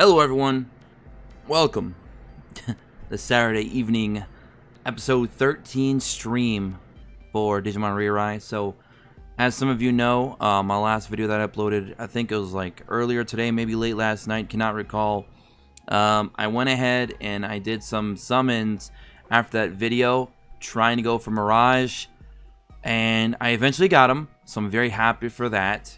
Hello everyone, welcome to the Saturday evening episode 13 stream for Digimon ReArise. So, as some of you know, my last video that I uploaded, I think it was like earlier today, maybe late last night, cannot recall. I went ahead and I did some summons after that video, trying to go for Mirage, and I eventually got him, so I'm very happy for that.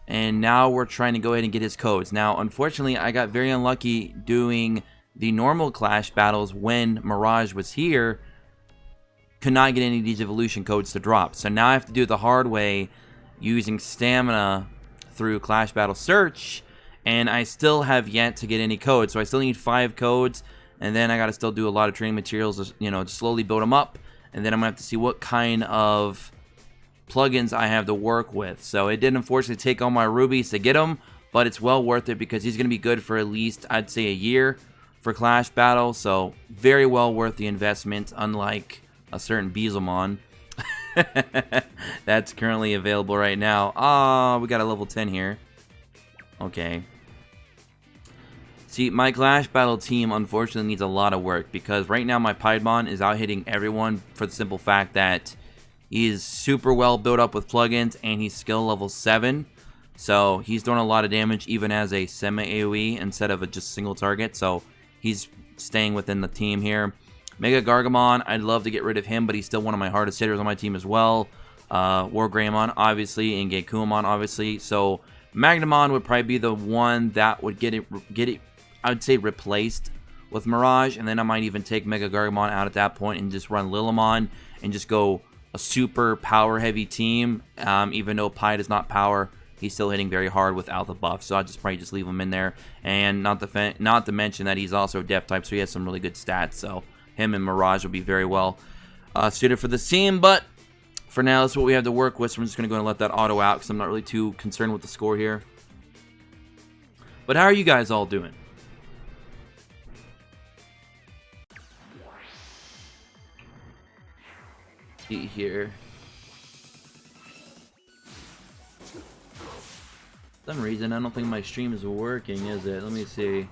And now we're trying to go ahead and get his codes. Now, unfortunately, I got very unlucky doing the normal Clash battles when Mirage was here. Could not get any of these evolution codes to drop. So now I have to do it the hard way using stamina through Clash Battle Search. And I still have yet to get any codes. So I still need 5 codes. And then I got to still do a lot of training materials, to slowly build them up. And then I'm going to have to see what kind of plugins I have to work with. So it did unfortunately take all my rubies to get him, but it's well worth it because he's going to be good for at least, I'd say, a year for Clash Battle. So very well worth the investment, unlike a certain Digimon that's currently available right now. We got a level 10 here. Okay. See, my Clash Battle team unfortunately needs a lot of work because right now my Piedmon is out hitting everyone for the simple fact that he is super well built up with plugins, and he's skill level 7. So he's doing a lot of damage even as a semi-AoE instead of a just single target. So he's staying within the team here. Mega Gargamon, I'd love to get rid of him, but he's still one of my hardest hitters on my team as well. War Greymon, obviously, and Gekumon, obviously. So Magnamon would probably be the one that would get it, I would say, replaced with Mirage. And then I might even take Mega Gargamon out at that point and just run Lillimon and just go a super power heavy team. Even though Pied is not power, he's still hitting very hard without the buff, so I'll probably just leave him in there. And not to mention that he's also Def type, so he has some really good stats. So him and Mirage will be very well suited for this team. But for now, that's what we have to work with, so I'm just going to go and let that auto out because I'm not really too concerned with the score here. But how are you guys all doing? See here. For some reason, I don't think my stream is working, is it? Let me see.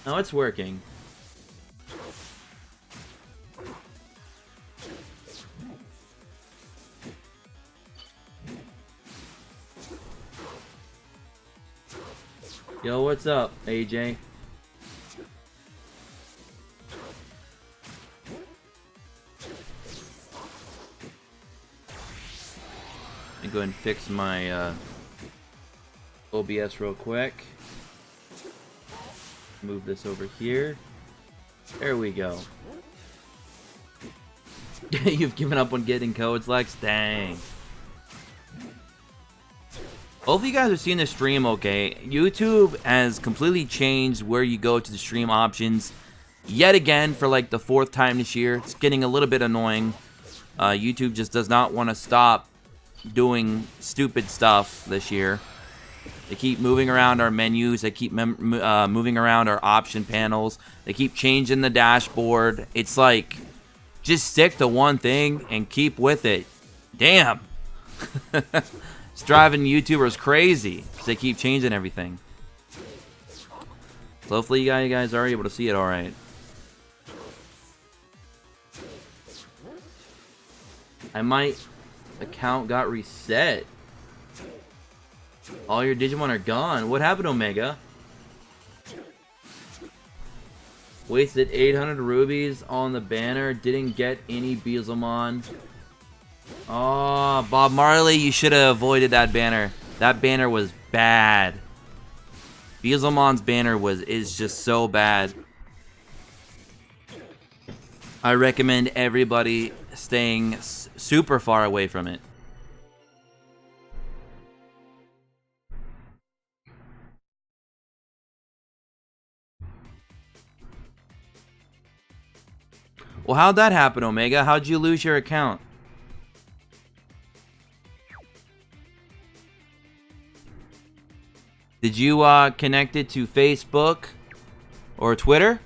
No, it's working. Yo, what's up, AJ? Go ahead and fix my OBS real quick. Move this over here. There we go. You've given up on getting codes, Lex? Dang. Hopefully you guys are seeing the stream okay. YouTube has completely changed where you go to the stream options. Yet again, for like the 4th time this year. It's getting a little bit annoying. YouTube just does not want to stop doing stupid stuff this year. They keep moving around our menus. They keep moving around our option panels. They keep changing the dashboard. It's like, just stick to one thing and keep with it. Damn. It's driving YouTubers crazy because they keep changing everything. So hopefully you guys are able to see it all right. Account got reset. All your Digimon are gone. What happened, Omega? Wasted 800 rubies on the banner. Didn't get any Beelzemon. Oh, Bob Marley, you should have avoided that banner. That banner was bad. Beelzemon's banner is just so bad. I recommend everybody staying super far away from it. Well, how'd that happen, Omega? How'd you lose your account? Did you connect it to Facebook or Twitter?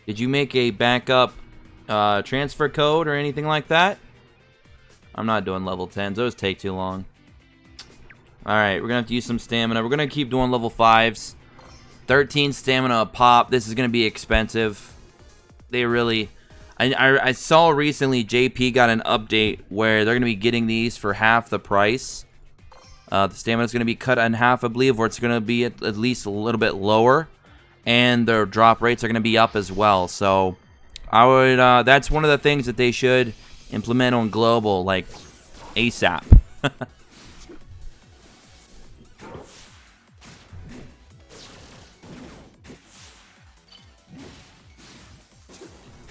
Did you make a backup transfer code or anything like that? I'm not doing level 10s. Those take too long. Alright, we're gonna have to use some stamina. We're gonna keep doing level 5s. 13 stamina a pop. This is gonna be expensive. They really... I saw recently JP got an update where they're gonna be getting these for half the price. The stamina is gonna be cut in half, I believe, or it's gonna be at least a little bit lower. And their drop rates are gonna be up as well. So, I would... that's one of the things that they should implement on global, like, ASAP.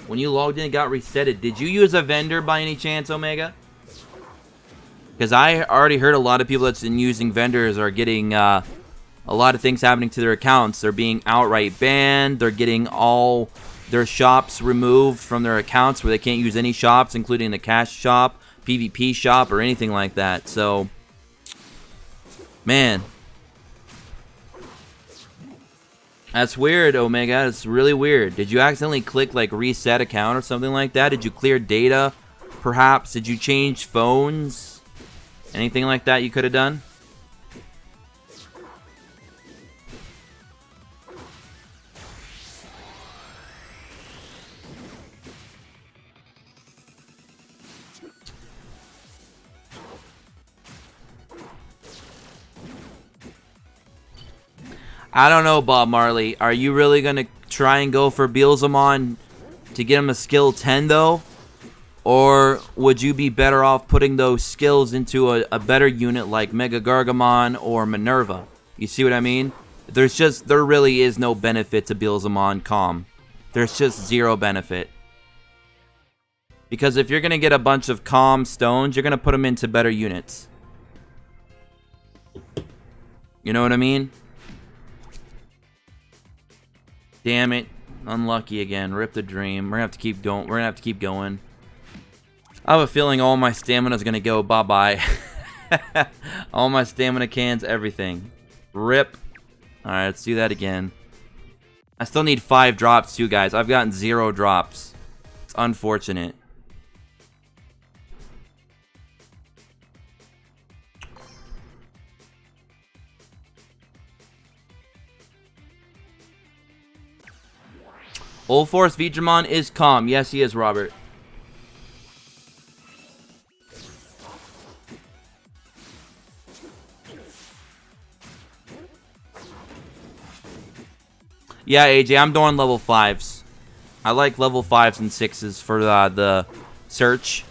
When you logged in, it got resetted. Did you use a vendor by any chance, Omega? Because I already heard a lot of people that's been using vendors are getting a lot of things happening to their accounts. They're being outright banned. They're getting all their shops removed from their accounts where they can't use any shops, including the cash shop, PvP shop, or anything like that. So, man. That's weird, Omega. It's really weird. Did you accidentally click, like, reset account or something like that? Did you clear data, perhaps? Did you change phones? Anything like that you could have done? I don't know, Bob Marley. Are you really going to try and go for Beelzemon to get him a skill 10, though? Or would you be better off putting those skills into a better unit like Mega Gargamon or Minerva? You see what I mean? There really is no benefit to Beelzemon Calm. There's just zero benefit. Because if you're going to get a bunch of Calm stones, you're going to put them into better units. You know what I mean? Damn it. Unlucky again. Rip the dream. We're gonna have to keep going. We're gonna have to keep going. I have a feeling all my stamina is gonna go bye-bye. All my stamina cans, everything. Rip. Alright, let's do that again. I still need 5 drops too, guys. I've gotten 0 drops. It's unfortunate. Old Force Digimon is calm. Yes, he is, Robert. Yeah, AJ, I'm doing level 5s. I like level 5s and 6s for the search.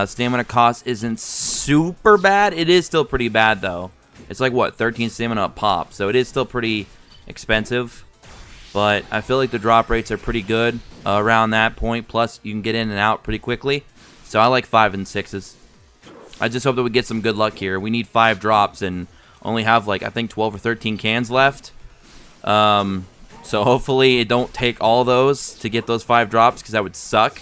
Stamina cost isn't super bad. It is still pretty bad, though. It's like, what, 13 stamina a pop. So it is still pretty expensive. But I feel like the drop rates are pretty good around that point. Plus, you can get in and out pretty quickly. So I like 5 and 6s. I just hope that we get some good luck here. We need 5 drops and only have, like, I think 12 or 13 cans left. So hopefully it don't take all those to get those 5 drops, because that would suck.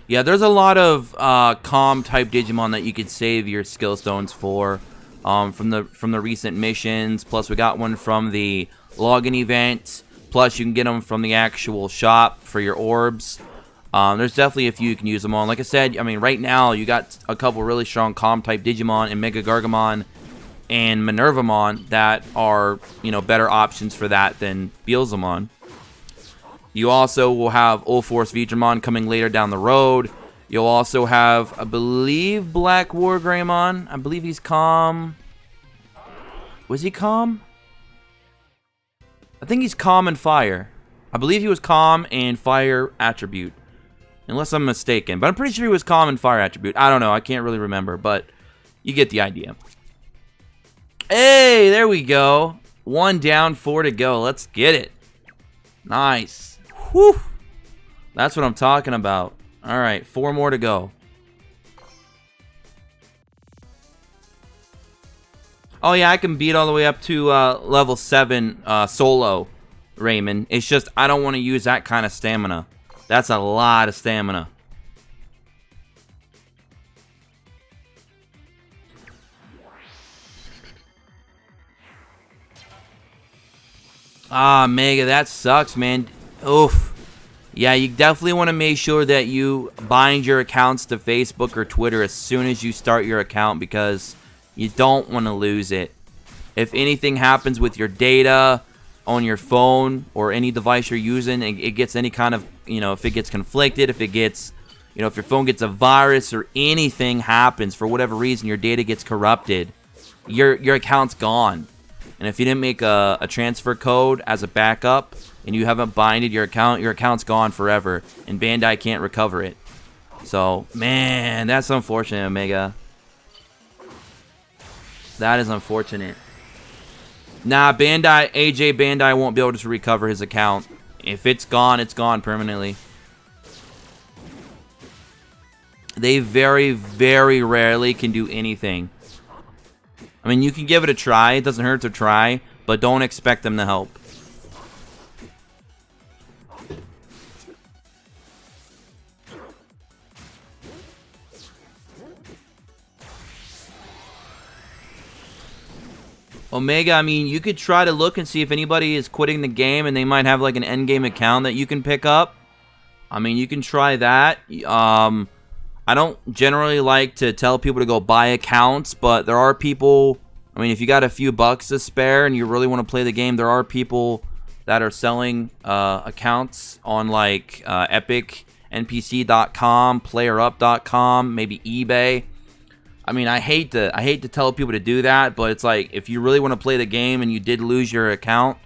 Yeah, there's a lot of calm type Digimon that you could save your skill stones for from the recent missions. Plus, we got one from the login event. Plus, you can get them from the actual shop for your orbs. There's definitely a few you can use them on. Like I said, I mean, right now you got a couple really strong calm type Digimon and Mega Gargamon and Minervamon that are, you know, better options for that than Beelzemon. You also will have Old Force Digimon coming later down the road. You'll also have, I believe, Black War Greymon. I believe he's calm. Was he calm? I think he's calm and fire. I believe he was calm and fire attribute. Unless I'm mistaken. But I'm pretty sure he was calm and fire attribute. I don't know. I can't really remember. But you get the idea. Hey, there we go. 1 down, 4 to go. Let's get it. Nice. Whew. That's what I'm talking about. Alright, 4 more to go. Oh yeah, I can beat all the way up to level 7 solo, Raymond. It's just I don't want to use that kind of stamina. That's a lot of stamina. Ah, Mega, that sucks, man. Oof. Yeah, you definitely want to make sure that you bind your accounts to Facebook or Twitter as soon as you start your account because you don't want to lose it. If anything happens with your data on your phone or any device you're using, it gets any kind of, if it gets conflicted, if it gets, if your phone gets a virus or anything happens for whatever reason, your data gets corrupted, your account's gone. And if you didn't make a transfer code as a backup and you haven't binded your account's gone forever, and Bandai can't recover it. So, man, that's unfortunate, Omega. That is unfortunate. Nah, AJ Bandai won't be able to recover his account. If it's gone permanently. They very, very rarely can do anything. I mean, you can give it a try. It doesn't hurt to try, but don't expect them to help. Omega, I mean, you could try to look and see if anybody is quitting the game and they might have like an endgame account that you can pick up. I mean, you can try that. I don't generally like to tell people to go buy accounts, but there are people, I mean, if you got a few bucks to spare and you really want to play the game, there are people that are selling accounts on like Epic, NPC.com, PlayerUp.com, maybe eBay. I mean, I hate to tell people to do that, but it's like if you really want to play the game and you did lose your account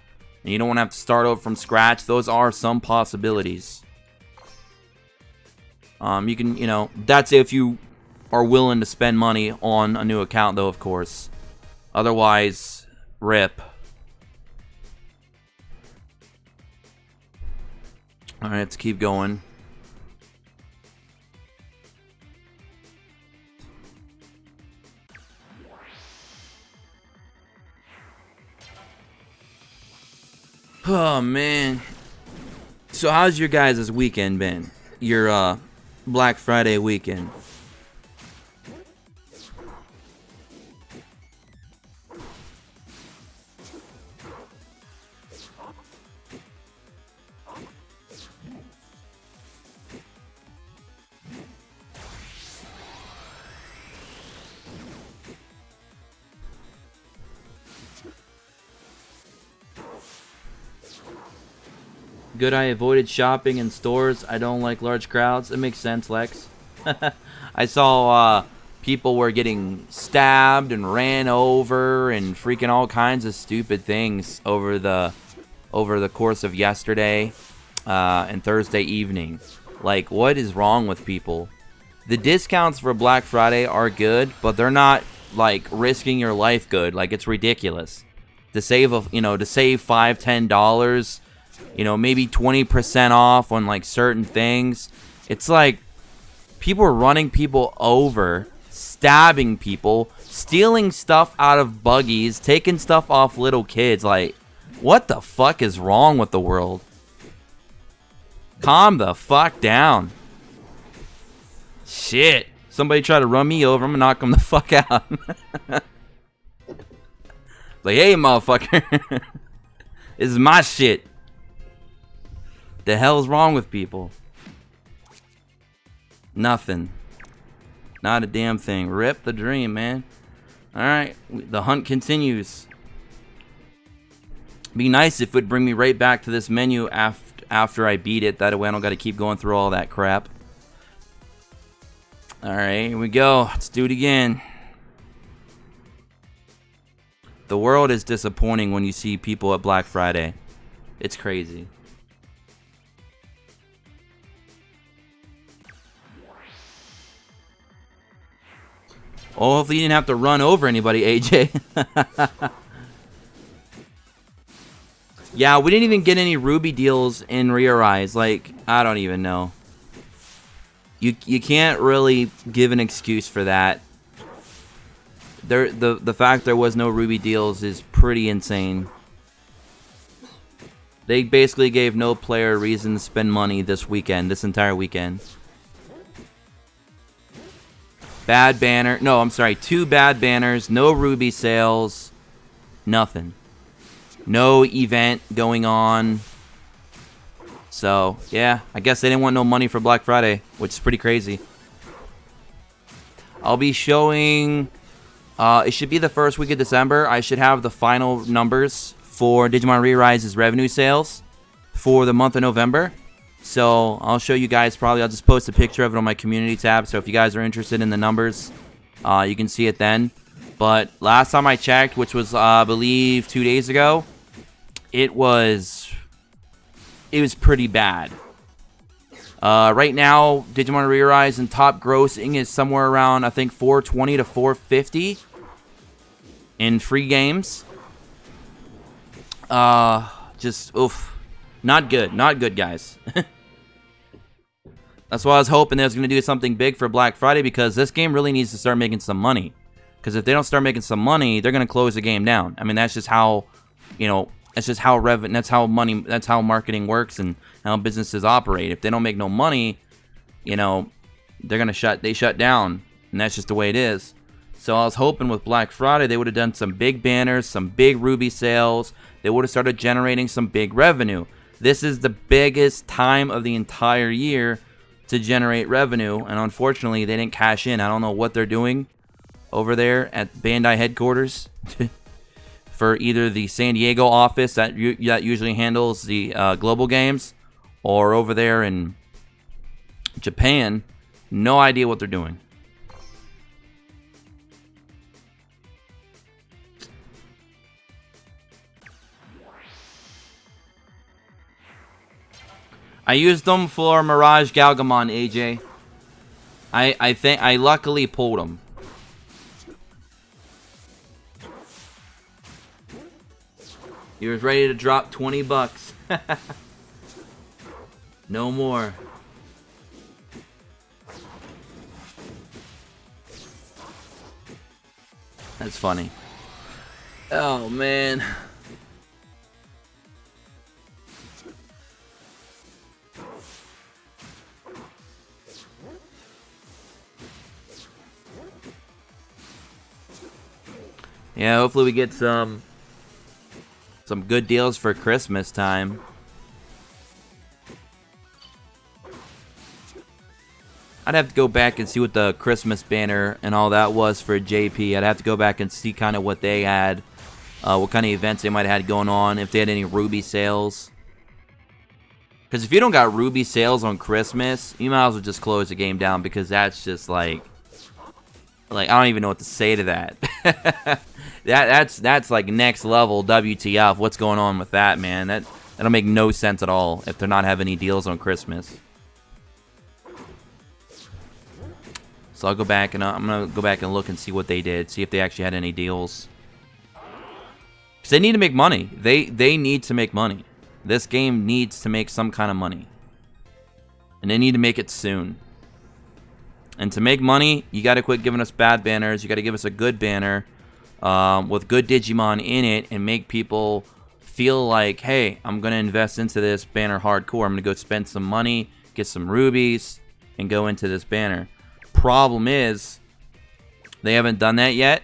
and you don't want to have to start over from scratch, those are some possibilities. You can, that's if you are willing to spend money on a new account, though, of course. Otherwise, rip. Alright, let's keep going. Oh, man. So how's your guys' weekend been? Your, Black Friday weekend. Good, I avoided shopping in stores. I don't like large crowds. It makes sense, Lex. I saw people were getting stabbed and ran over and freaking all kinds of stupid things over the course of yesterday and Thursday evening. Like, what is wrong with people? The discounts for Black Friday are good, but they're not like risking your life good. Like, it's ridiculous to save $5, $10. Maybe 20% off on like certain things. It's like people are running people over, stabbing people, stealing stuff out of buggies, taking stuff off little kids. Like, what the fuck is wrong with the world? Calm the fuck down. Shit. Somebody try to run me over, I'm gonna knock them the fuck out. Like, hey, motherfucker. This is my shit. The hell's wrong with people? Nothing. Not a damn thing. Rip the dream, man. Alright, the hunt continues. Be nice if it would bring me right back to this menu after I beat it. That way I don't got to keep going through all that crap. Alright, here we go. Let's do it again. The world is disappointing when you see people at Black Friday. It's crazy. Oh, hopefully you didn't have to run over anybody, AJ. Yeah, we didn't even get any Ruby deals in ReArise. Like, I don't even know. You can't really give an excuse for that. The fact there was no Ruby deals is pretty insane. They basically gave no player a reason to spend money this entire weekend. Bad banner. No, I'm sorry. 2 bad banners. No Ruby sales. Nothing. No event going on. So, yeah, I guess they didn't want no money for Black Friday, which is pretty crazy. I'll be showing... it should be the first week of December. I should have the final numbers for Digimon ReArise's revenue sales for the month of November. So, I'll show you guys probably. I'll just post a picture of it on my community tab. So, if you guys are interested in the numbers, you can see it then. But last time I checked, which was, I believe, 2 days ago, it was pretty bad. Right now, Digimon ReArise and top grossing is somewhere around, I think, 420 to 450 in free games. Just, oof. Not good. Not good, guys. That's why I was hoping they was going to do something big for Black Friday, because this game really needs to start making some money. Because if they don't start making some money, they're going to close the game down. I mean, that's just how, you know, that's just how that's how marketing works and how businesses operate. If they don't make no money, you know, they shut down, and that's just the way it is. So I was hoping with Black Friday they would have done some big banners, some big Ruby sales. They would have started generating some big revenue. This is the biggest time of the entire year to generate revenue, and unfortunately they didn't cash in. I don't know what they're doing over there at Bandai headquarters for either the San Diego office that usually handles the global games, or over there in Japan. No idea what they're doing. I used them for Mirage Galgamon, AJ. I think I luckily pulled them. He was ready to drop 20 bucks. No more. That's funny. Oh, man. Yeah, hopefully we get some good deals for Christmas time. I'd have to go back and see what the Christmas banner and all that was for JP. I'd have to go back and see kind of what they had, what kind of events they might have had going on, if they had any Ruby sales. Because if you don't got Ruby sales on Christmas, you might as well just close the game down, because that's just like I don't even know what to say to that. That's like next level WTF. What's going on with that, man? That'll make no sense at all if they're not having any deals on Christmas. So I'll go back and I'm gonna go back and look and see what they did, see if they actually had any deals. Because they need to make money. They need to make money. This game needs to make some kind of money, and they need to make it soon. And to make money, you got to quit giving us bad banners. You got to give us a good banner with good Digimon in it, and make people feel like, hey, I'm going to invest into this banner hardcore. I'm going to go spend some money, get some rubies, and go into this banner. Problem is, they haven't done that yet.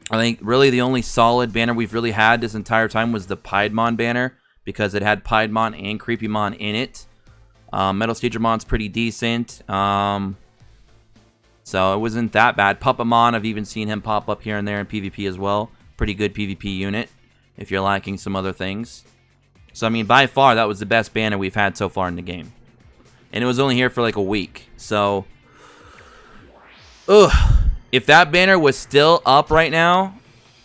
I think really the only solid banner we've really had this entire time was the Piedmon banner, because it had Piedmon and Creepymon in it. Metal Steedramon's pretty decent. So it wasn't that bad. Puppamon, I've even seen him pop up here and there in PvP as well. Pretty good PvP unit if you're lacking some other things. So, I mean, by far, that was the best banner we've had so far in the game. And it was only here for like a week. So, if that banner was still up right now,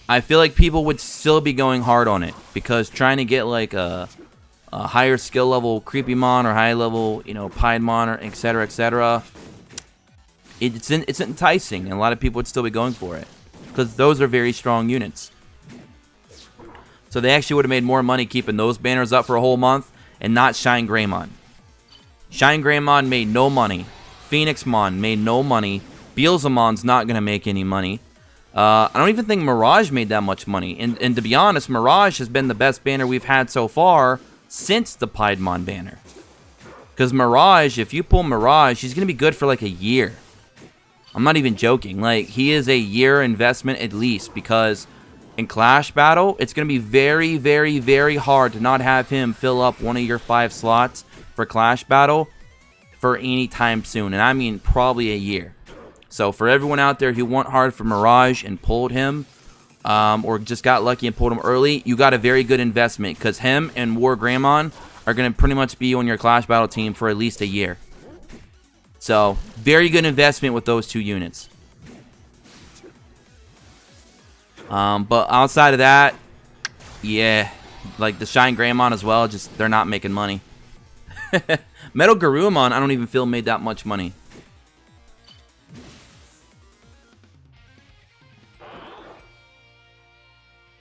I feel like people would still be going hard on it. Because trying to get like a higher skill level Creepymon or high level, you know, Piedmon, or etc., etc., it's enticing, and a lot of people would still be going for it, because those are very strong units. So they actually would have made more money keeping those banners up for a whole month and not Shine Greymon. Shine Greymon made no money. Phoenixmon made no money. Beelzemon's not going to make any money. I don't even think Mirage made that much money. And to be honest, Mirage has been the best banner we've had so far since the Piedmon banner. Because Mirage, if you pull Mirage, he's going to be good for like a year. I'm not even joking. Like, he is a year investment at least, because in Clash Battle, it's going to be very, very, very hard to not have him fill up one of your 5 slots for Clash Battle for any time soon. And I mean probably a year. So for everyone out there who went hard for Mirage and pulled him, or just got lucky and pulled him early, you got a very good investment, because him and War Greymon are going to pretty much be on your Clash Battle team for at least a year. So, very good investment with those 2 units. But outside of that, yeah, like the Shine Greymon as well, just they're not making money. Metal Garurumon, I don't even feel made that much money.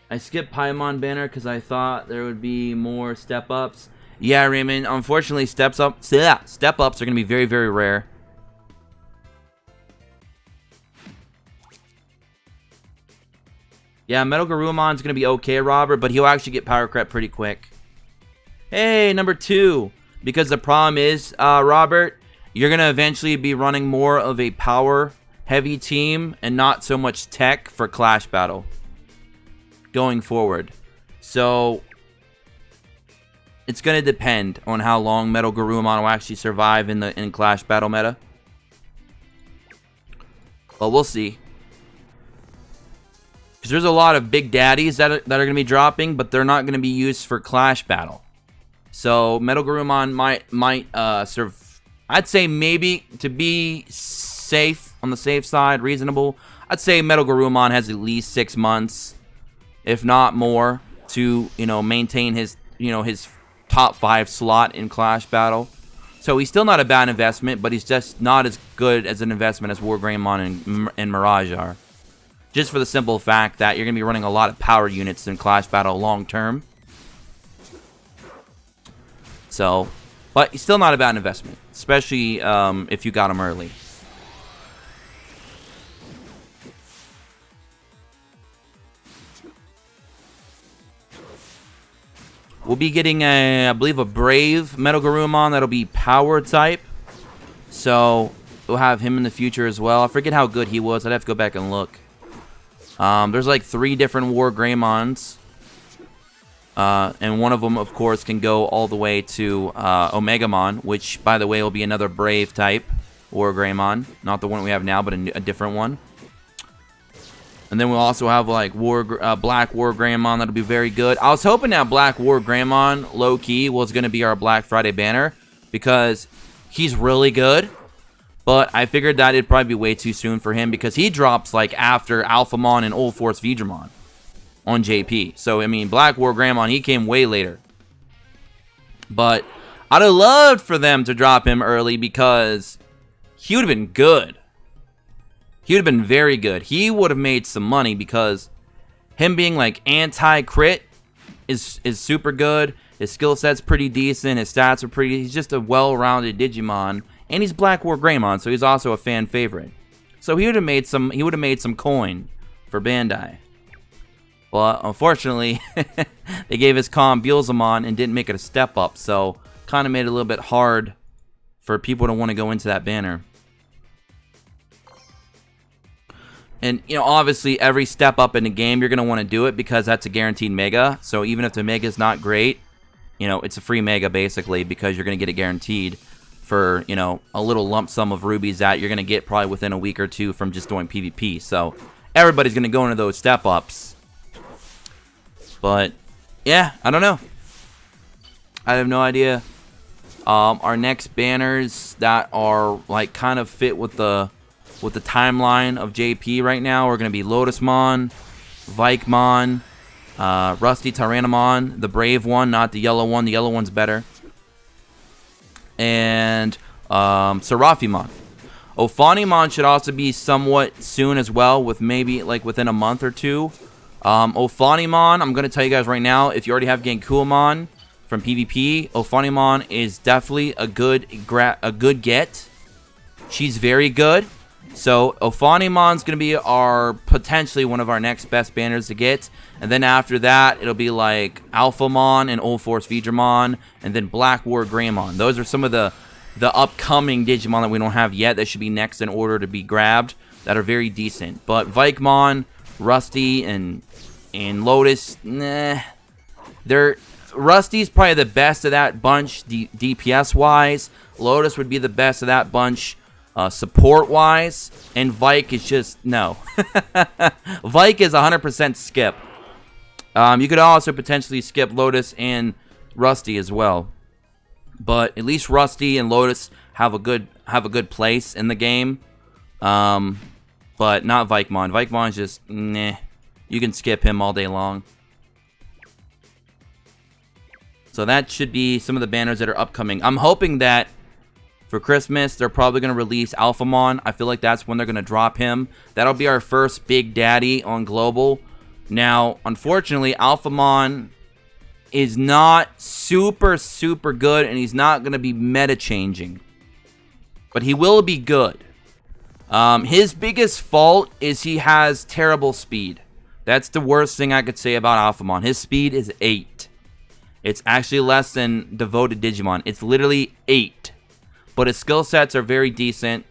I skipped Paimon banner because I thought there would be more step-ups. Yeah, Raymond, unfortunately, step-ups are going to be very, very rare. Yeah, Metal Garurumon's going to be okay, Robert, but he'll actually get power crept pretty quick. Hey, number 2. Because the problem is, Robert, you're going to eventually be running more of a power-heavy team and not so much tech for Clash Battle going forward. So it's going to depend on how long Metal Garurumon will actually survive in Clash Battle meta. But we'll see. Because there's a lot of big daddies that are going to be dropping, but they're not going to be used for Clash Battle. So Metal Garurumon might serve. I'd say maybe, to be safe, on the safe side, reasonable, I'd say Metal Garurumon has at least 6 months, if not more, to, you know, maintain his, you know, his top 5 slot in Clash Battle. So he's still not a bad investment, but he's just not as good as an investment as War Greymon and Mirage are. Just for the simple fact that you're going to be running a lot of power units in Clash Battle long term. So, but he's still not a bad investment, especially if you got him early. We'll be getting I believe, a Brave Metal Garurumon that'll be power type. So, we'll have him in the future as well. I forget how good he was. I'd have to go back and look. There's like 3 different War Greymons. And one of them, of course, can go all the way to Omegamon, which, by the way, will be another Brave type War Greymon. Not the one we have now, but a different one. And then we'll also have like Black War Greymon. That'll be very good. I was hoping that Black War Greymon, low-key, was going to be our Black Friday banner, because he's really good. But I figured that it'd probably be way too soon for him, because he drops like after Alphamon and Old Force Vidramon on JP. So, I mean, Black War Greymon, he came way later. But I'd have loved for them to drop him early, because he would have been good. He would have been very good. He would have made some money, because him being like anti-crit is super good. His skill set's pretty decent. His stats are pretty. He's just a well-rounded Digimon, and he's Black War Greymon, so he's also a fan favorite. So he would have made some. He would have made some coin for Bandai. Well, unfortunately, they gave us Calm Beelzemon and didn't make it a step up, so kind of made it a little bit hard for people to want to go into that banner. And, you know, obviously, every step up in the game, you're going to want to do it, because that's a guaranteed Mega. So even if the Mega is not great, you know, it's a free Mega, basically, because you're going to get it guaranteed for, you know, a little lump sum of rubies that you're going to get probably within a week or 2 from just doing PvP. So everybody's going to go into those step ups. But, yeah, I don't know. I have no idea. Our next banners that are, like, kind of fit with the timeline of JP right now are going to be Lotusmon, Vikemon, Rusty Tyrannomon, the brave one, not the yellow one. The yellow one's better. And Seraphimon. Ophanimon should also be somewhat soon as well, with maybe like within a month or 2. Ophanimon, I'm going to tell you guys right now, if you already have Genkuamon from PvP, Ophanimon is definitely a good get. She's very good. So Ophanimon's going to be potentially one of our next best banners to get. And then after that, it'll be like Alphamon and Old Force Vidramon, and then Black War Greymon. Those are some of the upcoming Digimon that we don't have yet that should be next in order to be grabbed, that are very decent. But Vikemon, Rusty, and and Lotus, nah. Rusty's probably the best of that bunch, DPS-wise. Lotus would be the best of that bunch, support-wise. And Vike is just, no. Vike is 100% skip. You could also potentially skip Lotus and Rusty as well. But at least Rusty and Lotus have a good place in the game. But not Vikemon. Vikemon's just, nah. You can skip him all day long. So that should be some of the banners that are upcoming. I'm hoping that for Christmas, they're probably going to release Alphamon. I feel like that's when they're going to drop him. That'll be our first big daddy on Global. Now, unfortunately, Alphamon is not super, super good, and he's not going to be meta-changing. But he will be good. His biggest fault is he has terrible speed. That's the worst thing I could say about Alphamon. His speed is 8. It's actually less than Devoted Digimon. It's literally 8. But his skill sets are very decent.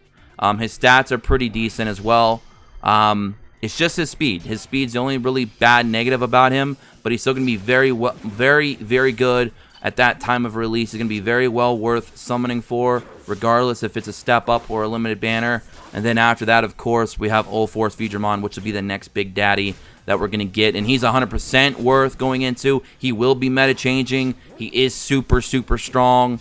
His stats are pretty decent as well. It's just his speed. His speed's the only really bad negative about him. But he's still going to be very, very good at that time of release. He's going to be very well worth summoning for, regardless if it's a step up or a limited banner. And then after that, of course, we have Old Force Feedramon, which will be the next big daddy that we're going to get. And he's 100% worth going into. He will be meta-changing. He is super, super strong.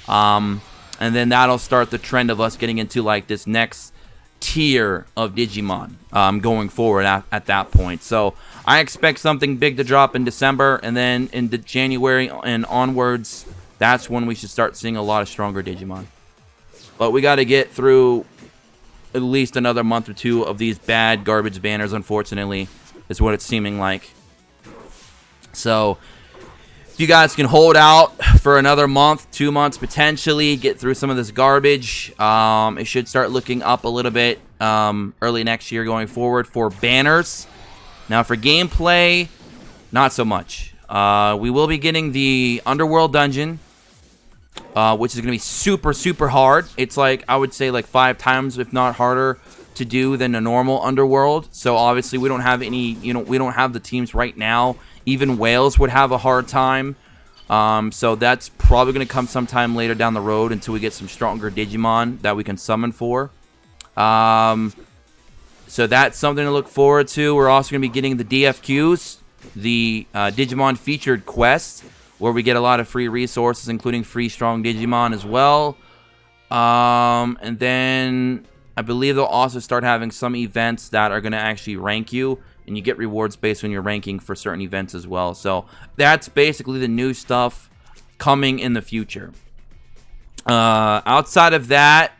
And then that'll start the trend of us getting into like this next tier of Digimon going forward at that point. So I expect something big to drop in December. And then in January and onwards, that's when we should start seeing a lot of stronger Digimon. But we got to get through at least another month or two of these bad garbage banners, unfortunately, is what it's seeming like. So if you guys can hold out for another month, 2 months potentially, get through some of this garbage, it should start looking up a little bit early next year going forward for banners. Now for gameplay, not so much. We will be getting the Underworld Dungeon, which is going to be super, super hard. It's like, I would say like 5 times, if not harder, to do than a normal Underworld. So obviously we don't have any, we don't have the teams right now. Even Wales would have a hard time. So that's probably going to come sometime later down the road until we get some stronger Digimon that we can summon for. So that's something to look forward to. We're also going to be getting the DFQs, the Digimon featured quests, where we get a lot of free resources, including free strong Digimon as well. And then I believe they'll also start having some events that are going to actually rank you, and you get rewards based on your ranking for certain events as well. So that's basically the new stuff coming in the future. Outside of that,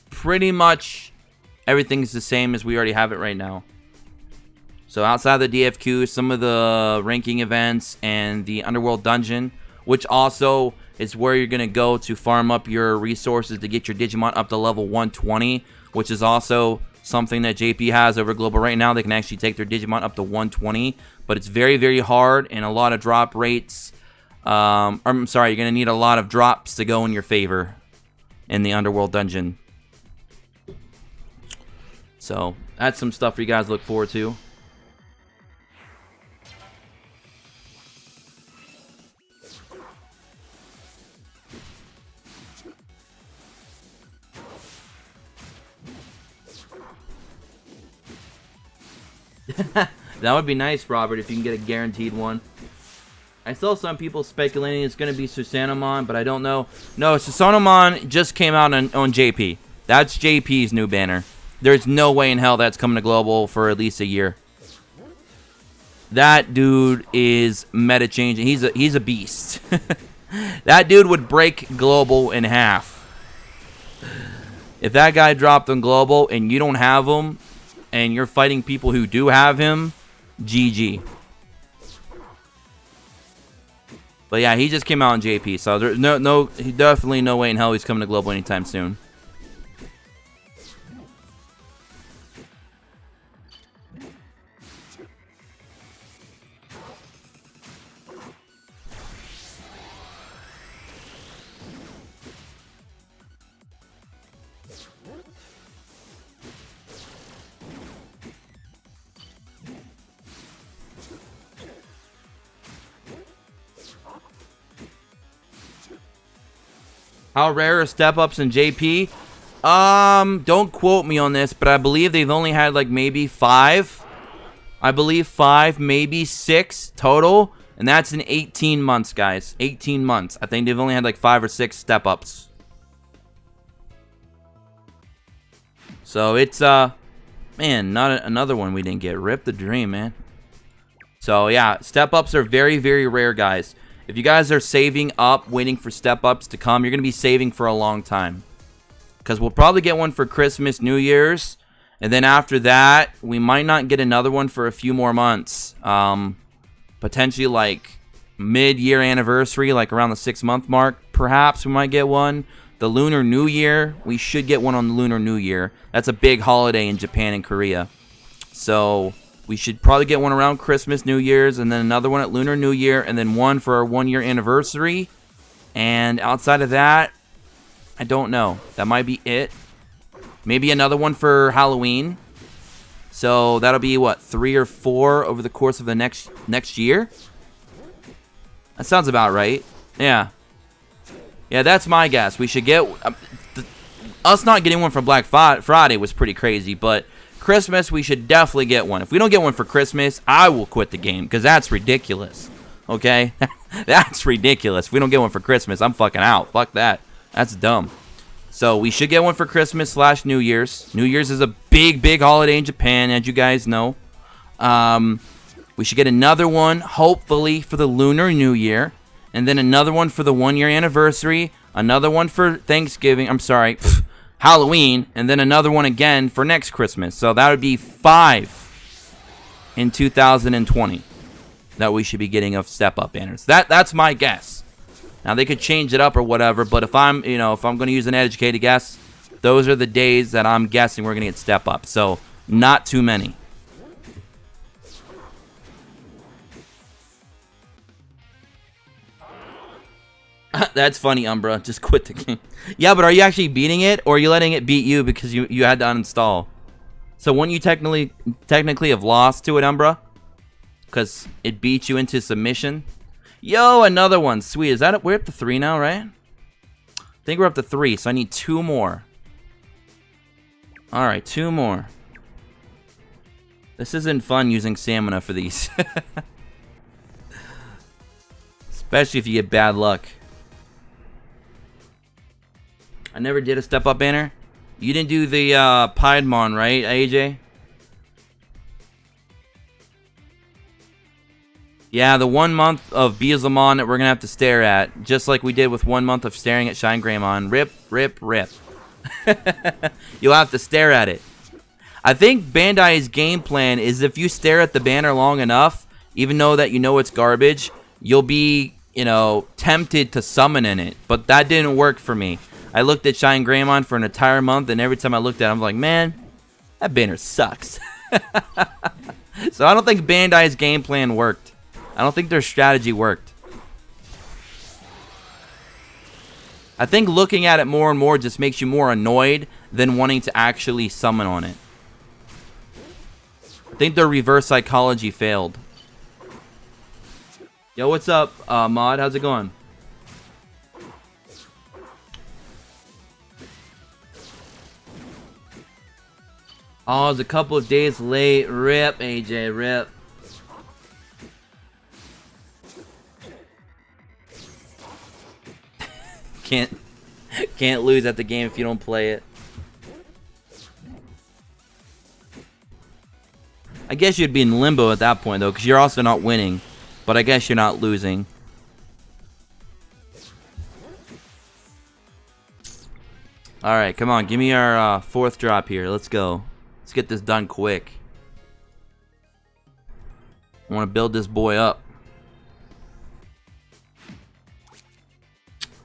pretty much everything's the same as we already have it right now. So outside of the DFQ, some of the ranking events and the Underworld Dungeon, which also is where you're going to go to farm up your resources to get your Digimon up to level 120, which is also something that JP has over Global right now. They can actually take their Digimon up to 120, but it's very, very hard and a lot of drop rates. I'm sorry, you're going to need a lot of drops to go in your favor in the Underworld Dungeon. So that's some stuff for you guys to look forward to. That would be nice, Robert, if you can get a guaranteed one. I saw some people speculating it's going to be Susanomon, but I don't know. No, Susanomon just came out on JP. That's JP's new banner. There's no way in hell that's coming to Global for at least a year. That dude is meta-changing. He's a beast. That dude would break Global in half. If that guy dropped on Global and you don't have him, and you're fighting people who do have him, GG. But yeah, he just came out on JP, so there's definitely no way in hell he's coming to Global anytime soon. How rare are step-ups in JP? Don't quote me on this, but I believe they've only had like maybe 5. I believe 5, maybe 6 total. And that's in 18 months, guys. 18 months. I think they've only had like 5 or 6 step-ups. So it's, man, not another one we didn't get. Rip the dream, man. So, yeah, step-ups are very, very rare, guys. If you guys are saving up, waiting for step-ups to come, you're going to be saving for a long time. Because we'll probably get one for Christmas, New Year's. And then after that, we might not get another one for a few more months. Potentially like mid-year anniversary, like around the 6-month mark. Perhaps we might get one. The Lunar New Year, we should get one on the Lunar New Year. That's a big holiday in Japan and Korea. So we should probably get one around Christmas, New Year's, and then another one at Lunar New Year, and then one for our 1-year anniversary. And outside of that, I don't know. That might be it. Maybe another one for Halloween. So that'll be, what, 3 or 4 over the course of the next year? That sounds about right. Yeah. Yeah, that's my guess. We should get... us not getting one for Black Friday was pretty crazy, but Christmas, we should definitely get one. If we don't get one for Christmas, I will quit the game, because that's ridiculous. Okay? That's ridiculous. If we don't get one for Christmas, I'm fucking out. Fuck that. That's dumb. So we should get one for Christmas / New Year's. New Year's is a big, big holiday in Japan, as you guys know. We should get another one, hopefully, for the Lunar New Year. And then another one for the 1-year anniversary. Another one for Thanksgiving. I'm sorry, Halloween. And then another one again for next Christmas. So that would be 5 in 2020 that we should be getting of step-up banners. That's my guess. Now, they could change it up or whatever, but if I'm going to use an educated guess, those are the days that I'm guessing we're going to get step up. So, not too many. That's funny, Umbra. Just quit the game. Yeah, but are you actually beating it, or are you letting it beat you because you had to uninstall? So, wouldn't you technically have lost to it, Umbra? Because it beat you into submission? Yo, another one. Sweet. Is that it? We're up to 3 now, right? I think we're up to 3, so I need 2 more. Alright, 2 more. This isn't fun using stamina for these. Especially if you get bad luck. I never did a step-up banner. You didn't do the Piedmon, right, AJ? Yeah, the 1 month of Beelzemon that we're going to have to stare at. Just like we did with 1 month of staring at Shine Greymon. Rip, rip, rip. You'll have to stare at it. I think Bandai's game plan is if you stare at the banner long enough, even though that you know it's garbage, you'll be, tempted to summon in it. But that didn't work for me. I looked at Shine Greymon for an entire month, and every time I looked at it, I'm like, man, that banner sucks. So I don't think Bandai's game plan worked. I don't think their strategy worked. I think looking at it more and more just makes you more annoyed than wanting to actually summon on it. I think their reverse psychology failed. Yo, what's up, Mod? How's it going? Oh, it's a couple of days late. Rip, AJ, rip. Can't lose at the game if you don't play it. I guess you'd be in limbo at that point, though, because you're also not winning. But I guess you're not losing. Alright, come on. Give me our 4th drop here. Let's go. Let's get this done quick. I want to build this boy up.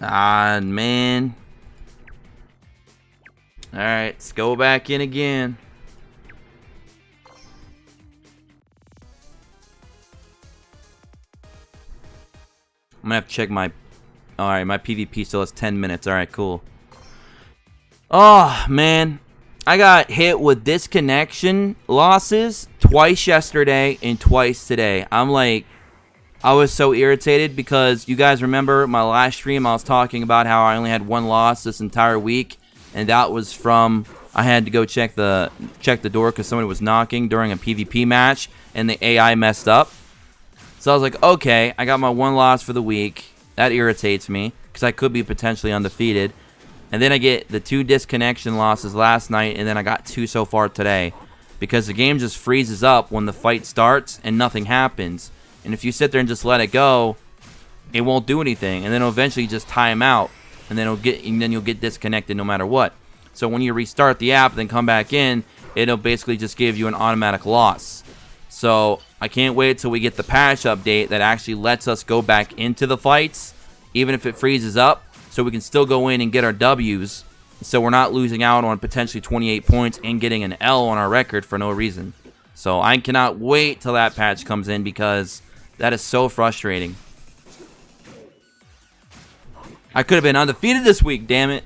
Ah, man. Alright, let's go back in again. I'm gonna have to check my... Alright, my PvP still has 10 minutes. Alright, cool. Oh, man. I got hit with disconnection losses twice yesterday and twice today. I'm like... I was so irritated because you guys remember my last stream, I was talking about how I only had one loss this entire week, and that was from I had to go check the door because somebody was knocking during a PvP match, and the AI messed up. So I was like, okay, I got my one loss for the week. That irritates me because I could be potentially undefeated. And then I get the 2 disconnection losses last night, and then I got 2 so far today because the game just freezes up when the fight starts and nothing happens. And if you sit there and just let it go, it won't do anything, and then it'll eventually just time out, and then you'll get disconnected no matter what. So when you restart the app, then come back in, it'll basically just give you an automatic loss. So I can't wait till we get the patch update that actually lets us go back into the fights, even if it freezes up, so we can still go in and get our W's, so we're not losing out on potentially 28 points and getting an L on our record for no reason. So I cannot wait till that patch comes in because that is so frustrating. I could have been undefeated this week, damn it.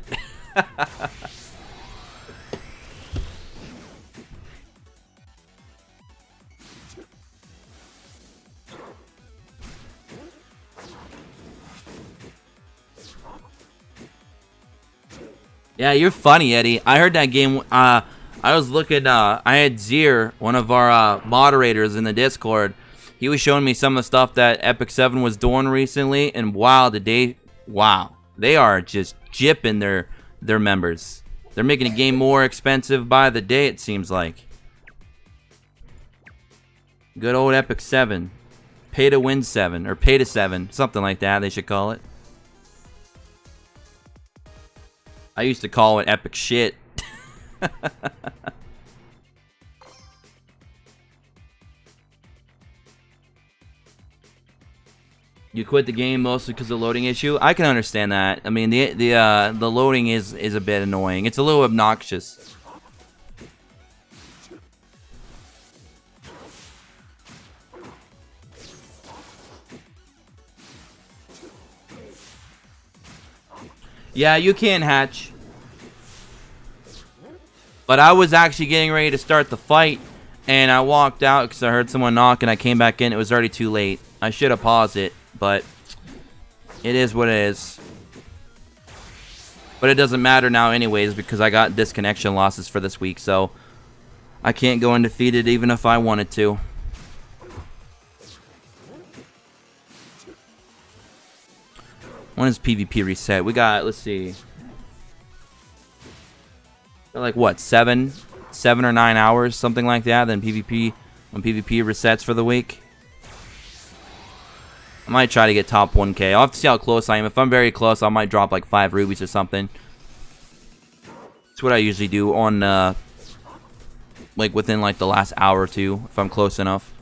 Yeah, you're funny, Eddie. I heard that game. I was looking. I had Zier, one of our moderators in the Discord. He was showing me some of the stuff that Epic 7 was doing recently, and wow, they are just gypping their members. They're making the game more expensive by the day, it seems like. Good old Epic 7. Pay to win 7, or pay to 7, something like that they should call it. I used to call it epic shit. You quit the game mostly because of the loading issue. I can understand that. I mean, the loading is a bit annoying. It's a little obnoxious. Yeah, you can hatch. But I was actually getting ready to start the fight, and I walked out because I heard someone knock, and I came back in. It was already too late. I should have paused it, but it is what it is. But it doesn't matter now anyways because I got disconnection losses for this week, so I can't go undefeated even if I wanted to. When is PvP reset? We got, let's see. Like what, 7 or 9 hours, something like that. Then PvP, when PvP resets for the week. I might try to get top 1K. I'll have to see how close I am. If I'm very close, I might drop like 5 rubies or something. That's what I usually do on, like within like the last hour or two, if I'm close enough.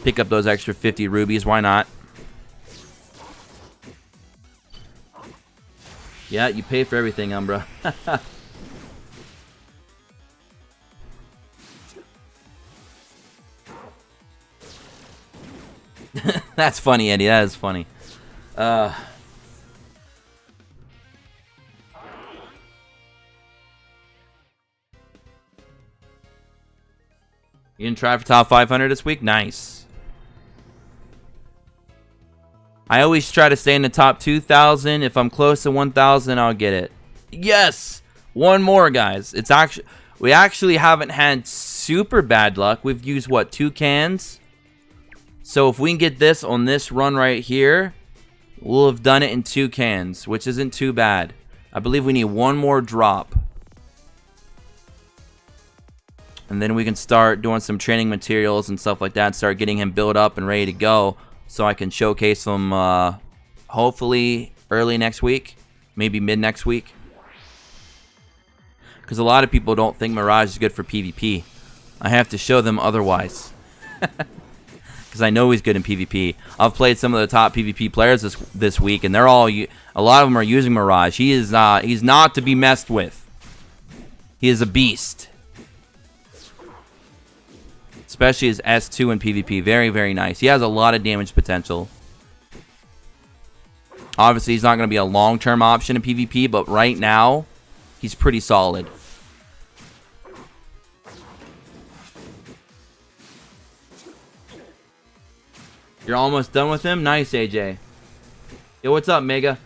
Pick up those extra 50 rubies. Why not? Yeah, you pay for everything, Umbra. That's funny, Eddie. That is funny. You gonna try for top 500 this week? Nice. I always try to stay in the top 2,000. If I'm close to 1,000, I'll get it. Yes! One more, guys. It's actually... We actually haven't had super bad luck. We've used, what, 2 cans? So if we can get this on this run right here, we'll have done it in 2 cans, which isn't too bad. I believe we need one more drop. And then we can start doing some training materials and stuff like that. Start getting him built up and ready to go. So I can showcase him hopefully early next week. Maybe mid next week. Because a lot of people don't think Mirage is good for PvP. I have to show them otherwise. Because I know he's good in PvP. I've played some of the top PvP players this week, and they're all a lot of them are using Mirage. He's not to be messed with. He is a beast. Especially his S2 in PvP. Very, very nice. He has a lot of damage potential. Obviously, he's not going to be a long-term option in PvP, but right now, he's pretty solid. You're almost done with him? Nice, AJ. Yo, what's up, Mega?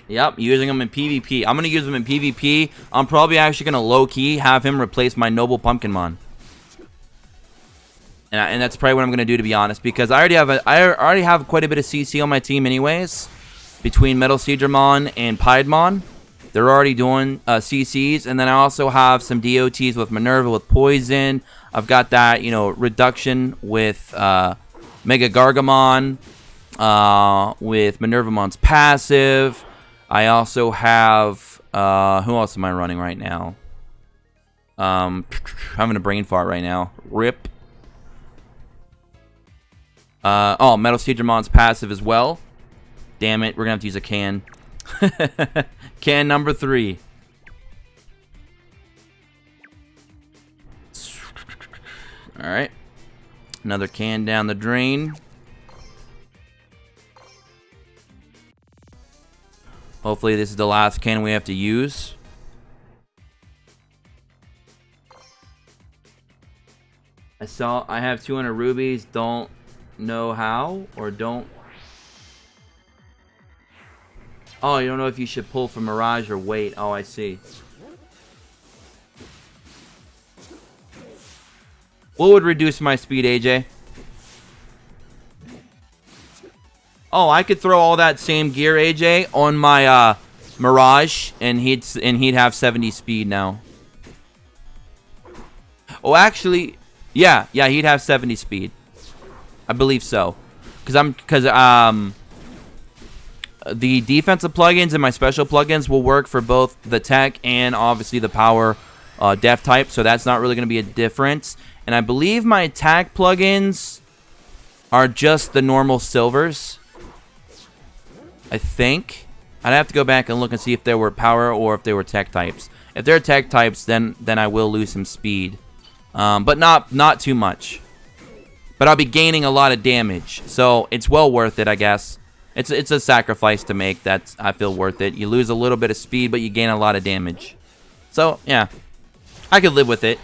Yep, using him in PvP. I'm going to use him in PvP. I'm probably actually going to low-key have him replace my Noble Pumpkinmon. And that's probably what I'm going to do, to be honest, because I already have quite a bit of CC on my team anyways, between Metal Seedramon and Piedmon. They're already doing CCs, and then I also have some DOTs with Minerva with Poison. I've got that, you know, reduction with Mega Gargamon, with Minervamon's passive. I also have, who else am I running right now? Having a brain fart right now. RIP. Oh, Metal Seedramon's passive as well. Damn it, we're gonna have to use a can. Can number 3. Alright. Another can down the drain. Hopefully this is the last can we have to use. I have 200 rubies. Don't know how, or don't. Oh, you don't know if you should pull from Mirage or wait. Oh, I see. What would reduce my speed, AJ? Oh, I could throw all that same gear, AJ, on my Mirage, and he'd have 70 speed now. Oh, actually, yeah, he'd have 70 speed. I believe so, because the defensive plugins and my special plugins will work for both the tech and obviously the power def type, so that's not really going to be a difference. And I believe my attack plugins are just the normal silvers. I think. I'd have to go back and look and see if they were power or if they were tech types. If they're tech types, then I will lose some speed, but not too much. But I'll be gaining a lot of damage, so it's well worth it, I guess. It's a sacrifice to make. That's, I feel, worth it. You lose a little bit of speed, but you gain a lot of damage. So yeah, I could live with it.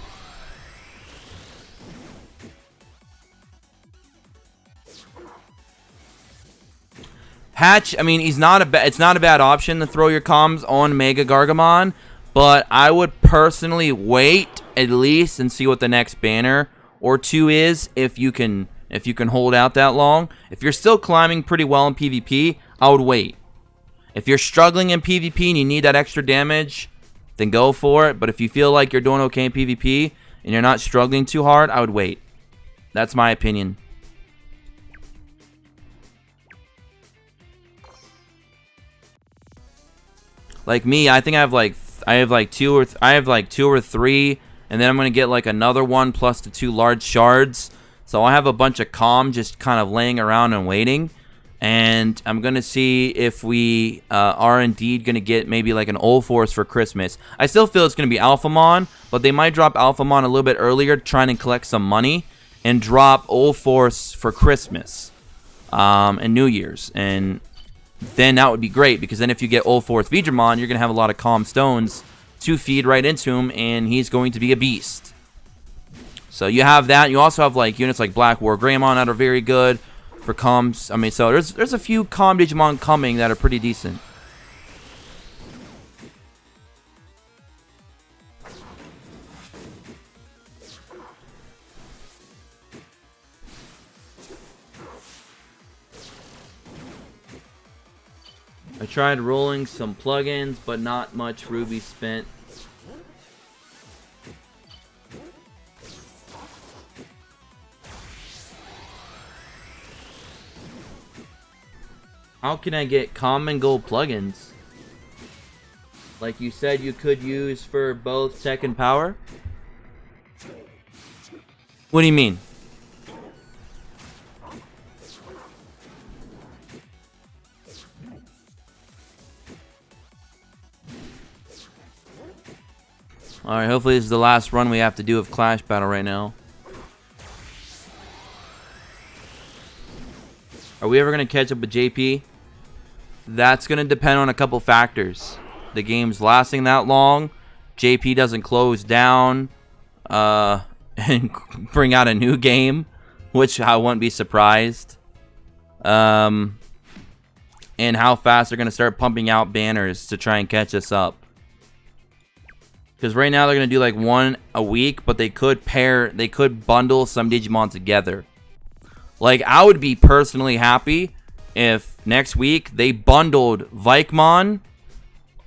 Hatch, I mean, it's not a bad option to throw your comms on Mega Gargamon, but I would personally wait at least and see what the next banner or 2 is, if you can hold out that long. If you're still climbing pretty well in PvP, I would wait. If you're struggling in PvP and you need that extra damage, then go for it. But if you feel like you're doing okay in PvP and you're not struggling too hard, I would wait. That's my opinion. Like me, I think I have like 2 or 3, and then I'm gonna get like another one plus the 2 large shards. So I have a bunch of calm just kind of laying around and waiting, and I'm gonna see if we are indeed gonna get maybe like an Old Force for Christmas. I still feel it's gonna be Alphamon, but they might drop Alphamon a little bit earlier, trying to collect some money, and drop Old Force for Christmas and New Year's, and then that would be great, because then if you get Old Force Veedramon, you're gonna have a lot of calm stones to feed right into him, and he's going to be a beast. So you have that. You also have like units like Black War Greymon that are very good for comms. I mean, so there's a few calm Digimon coming that are pretty decent. I tried rolling some plugins, but not much ruby spent. How can I get common gold plugins? Like you said you could use for both tech and power? What do you mean? Alright, hopefully this is the last run we have to do of Clash Battle right now. Are we ever going to catch up with JP? That's going to depend on a couple factors. The game's lasting that long. JP doesn't close down and bring out a new game, which I wouldn't be surprised. And how fast they're going to start pumping out banners to try and catch us up. Because right now they're going to do like one a week, but they could bundle some Digimon together. Like, I would be personally happy if next week they bundled Vikemon,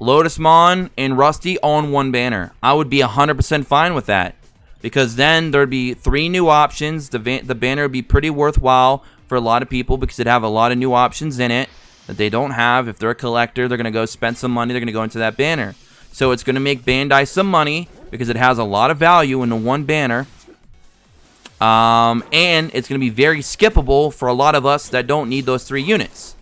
Lotusmon, and Rusty on one banner. I would be 100% fine with that. Because then there'd be 3 new options. The banner would be pretty worthwhile for a lot of people because it'd have a lot of new options in it that they don't have. If they're a collector, they're going to go spend some money. They're going to go into that banner. So it's going to make Bandai some money because it has a lot of value in the one banner. And it's going to be very skippable for a lot of us that don't need those 3 units.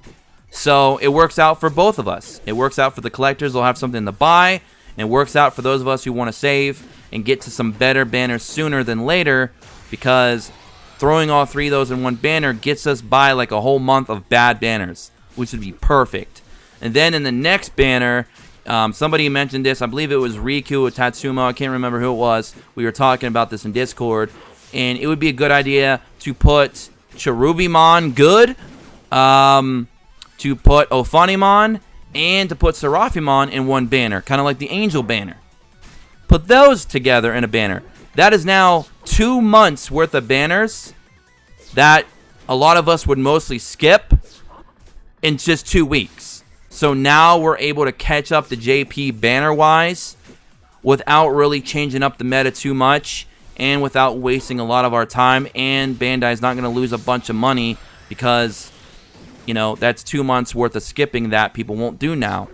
So it works out for both of us. It works out for the collectors. They'll have something to buy. And it works out for those of us who want to save and get to some better banners sooner than later. Because throwing all 3 of those in one banner gets us by like a whole month of bad banners, which would be perfect. And then in the next banner, somebody mentioned this. I believe it was Riku or Tatsumo. I can't remember who it was. We were talking about this in Discord. And it would be a good idea to put Cherubimon good, to put Ophanimon, and to put Seraphimon in one banner, kind of like the Angel banner. Put those together in a banner. That is now 2 months worth of banners that a lot of us would mostly skip in just 2 weeks. So now we're able to catch up the JP banner-wise without really changing up the meta too much. And without wasting a lot of our time, and Bandai's not going to lose a bunch of money because, you know, that's 2 months worth of skipping that people won't do now.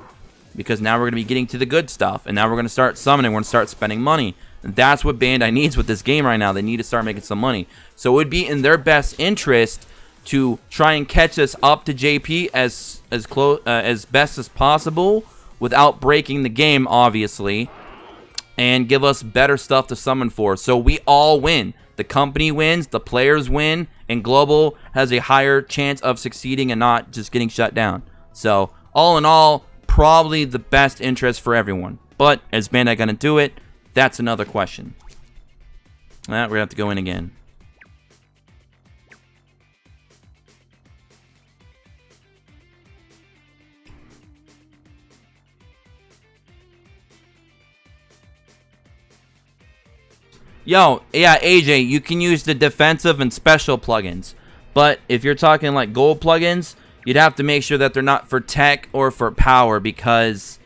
Because now we're going to be getting to the good stuff, and now we're going to start summoning, we're going to start spending money. And that's what Bandai needs with this game right now. They need to start making some money. So it would be in their best interest to try and catch us up to JP as best as possible without breaking the game, obviously. And give us better stuff to summon for. So we all win. The company wins, the players win, and Global has a higher chance of succeeding and not just getting shut down. So, all in all, probably the best interest for everyone. But, is Bandai going to do it? That's another question. We're going to have to go in again. Yo, yeah, AJ, you can use the defensive and special plugins. But if you're talking like gold plugins, you'd have to make sure that they're not for tech or for power because,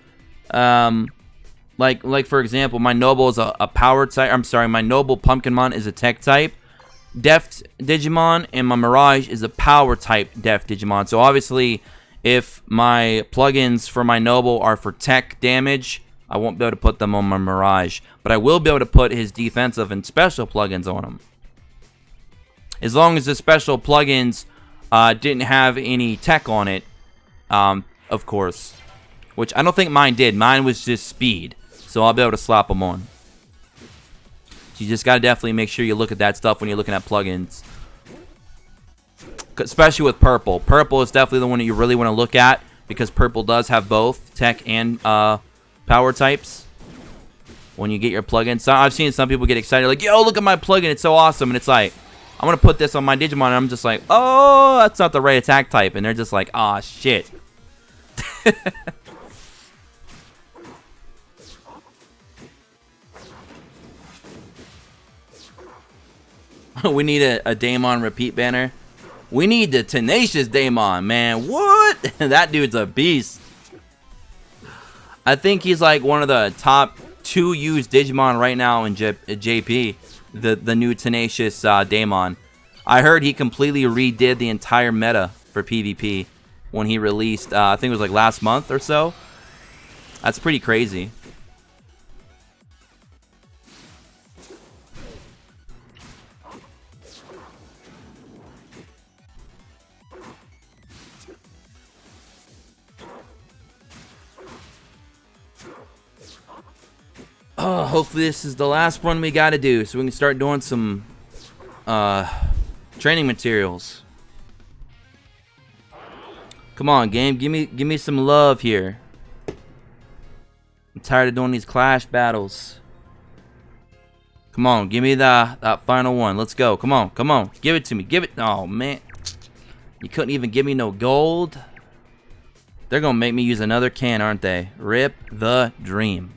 like for example, my Noble is a power type. I'm sorry, my Noble Pumpkinmon is a tech type Deft Digimon, and my Mirage is a power type Deft Digimon. So obviously, if my plugins for my Noble are for tech damage, I won't be able to put them on my Mirage. But I will be able to put his defensive and special plugins on him. As long as the special plugins didn't have any tech on it, of course. Which I don't think mine did. Mine was just speed. So I'll be able to slap them on. So you just got to definitely make sure you look at that stuff when you're looking at plugins. Especially with purple. Purple is definitely the one that you really want to look at. Because purple does have both tech and power types when you get your plugin. So I've seen some people get excited like, yo, look at my plugin, it's so awesome. And it's like, I'm going to put this on my Digimon, and I'm just like, oh, that's not the right attack type. And they're just like, ah, shit. We need a Daemon repeat banner. We need the Tenacious Daemon, man. What? That dude's a beast. I think he's like one of the top 2 used Digimon right now in JP. The new Tenacious Daemon. I heard he completely redid the entire meta for PvP when he released, I think it was like last month or so. That's pretty crazy. Oh, hopefully this is the last one we gotta do so we can start doing some training materials. Come on, game. Give me some love here. I'm tired of doing these clash battles. Come on, give me that final one. Let's go. Come on, come on. Give it to me. Give it. Oh, man. You couldn't even give me no gold. They're going to make me use another can, aren't they? Rip the dream.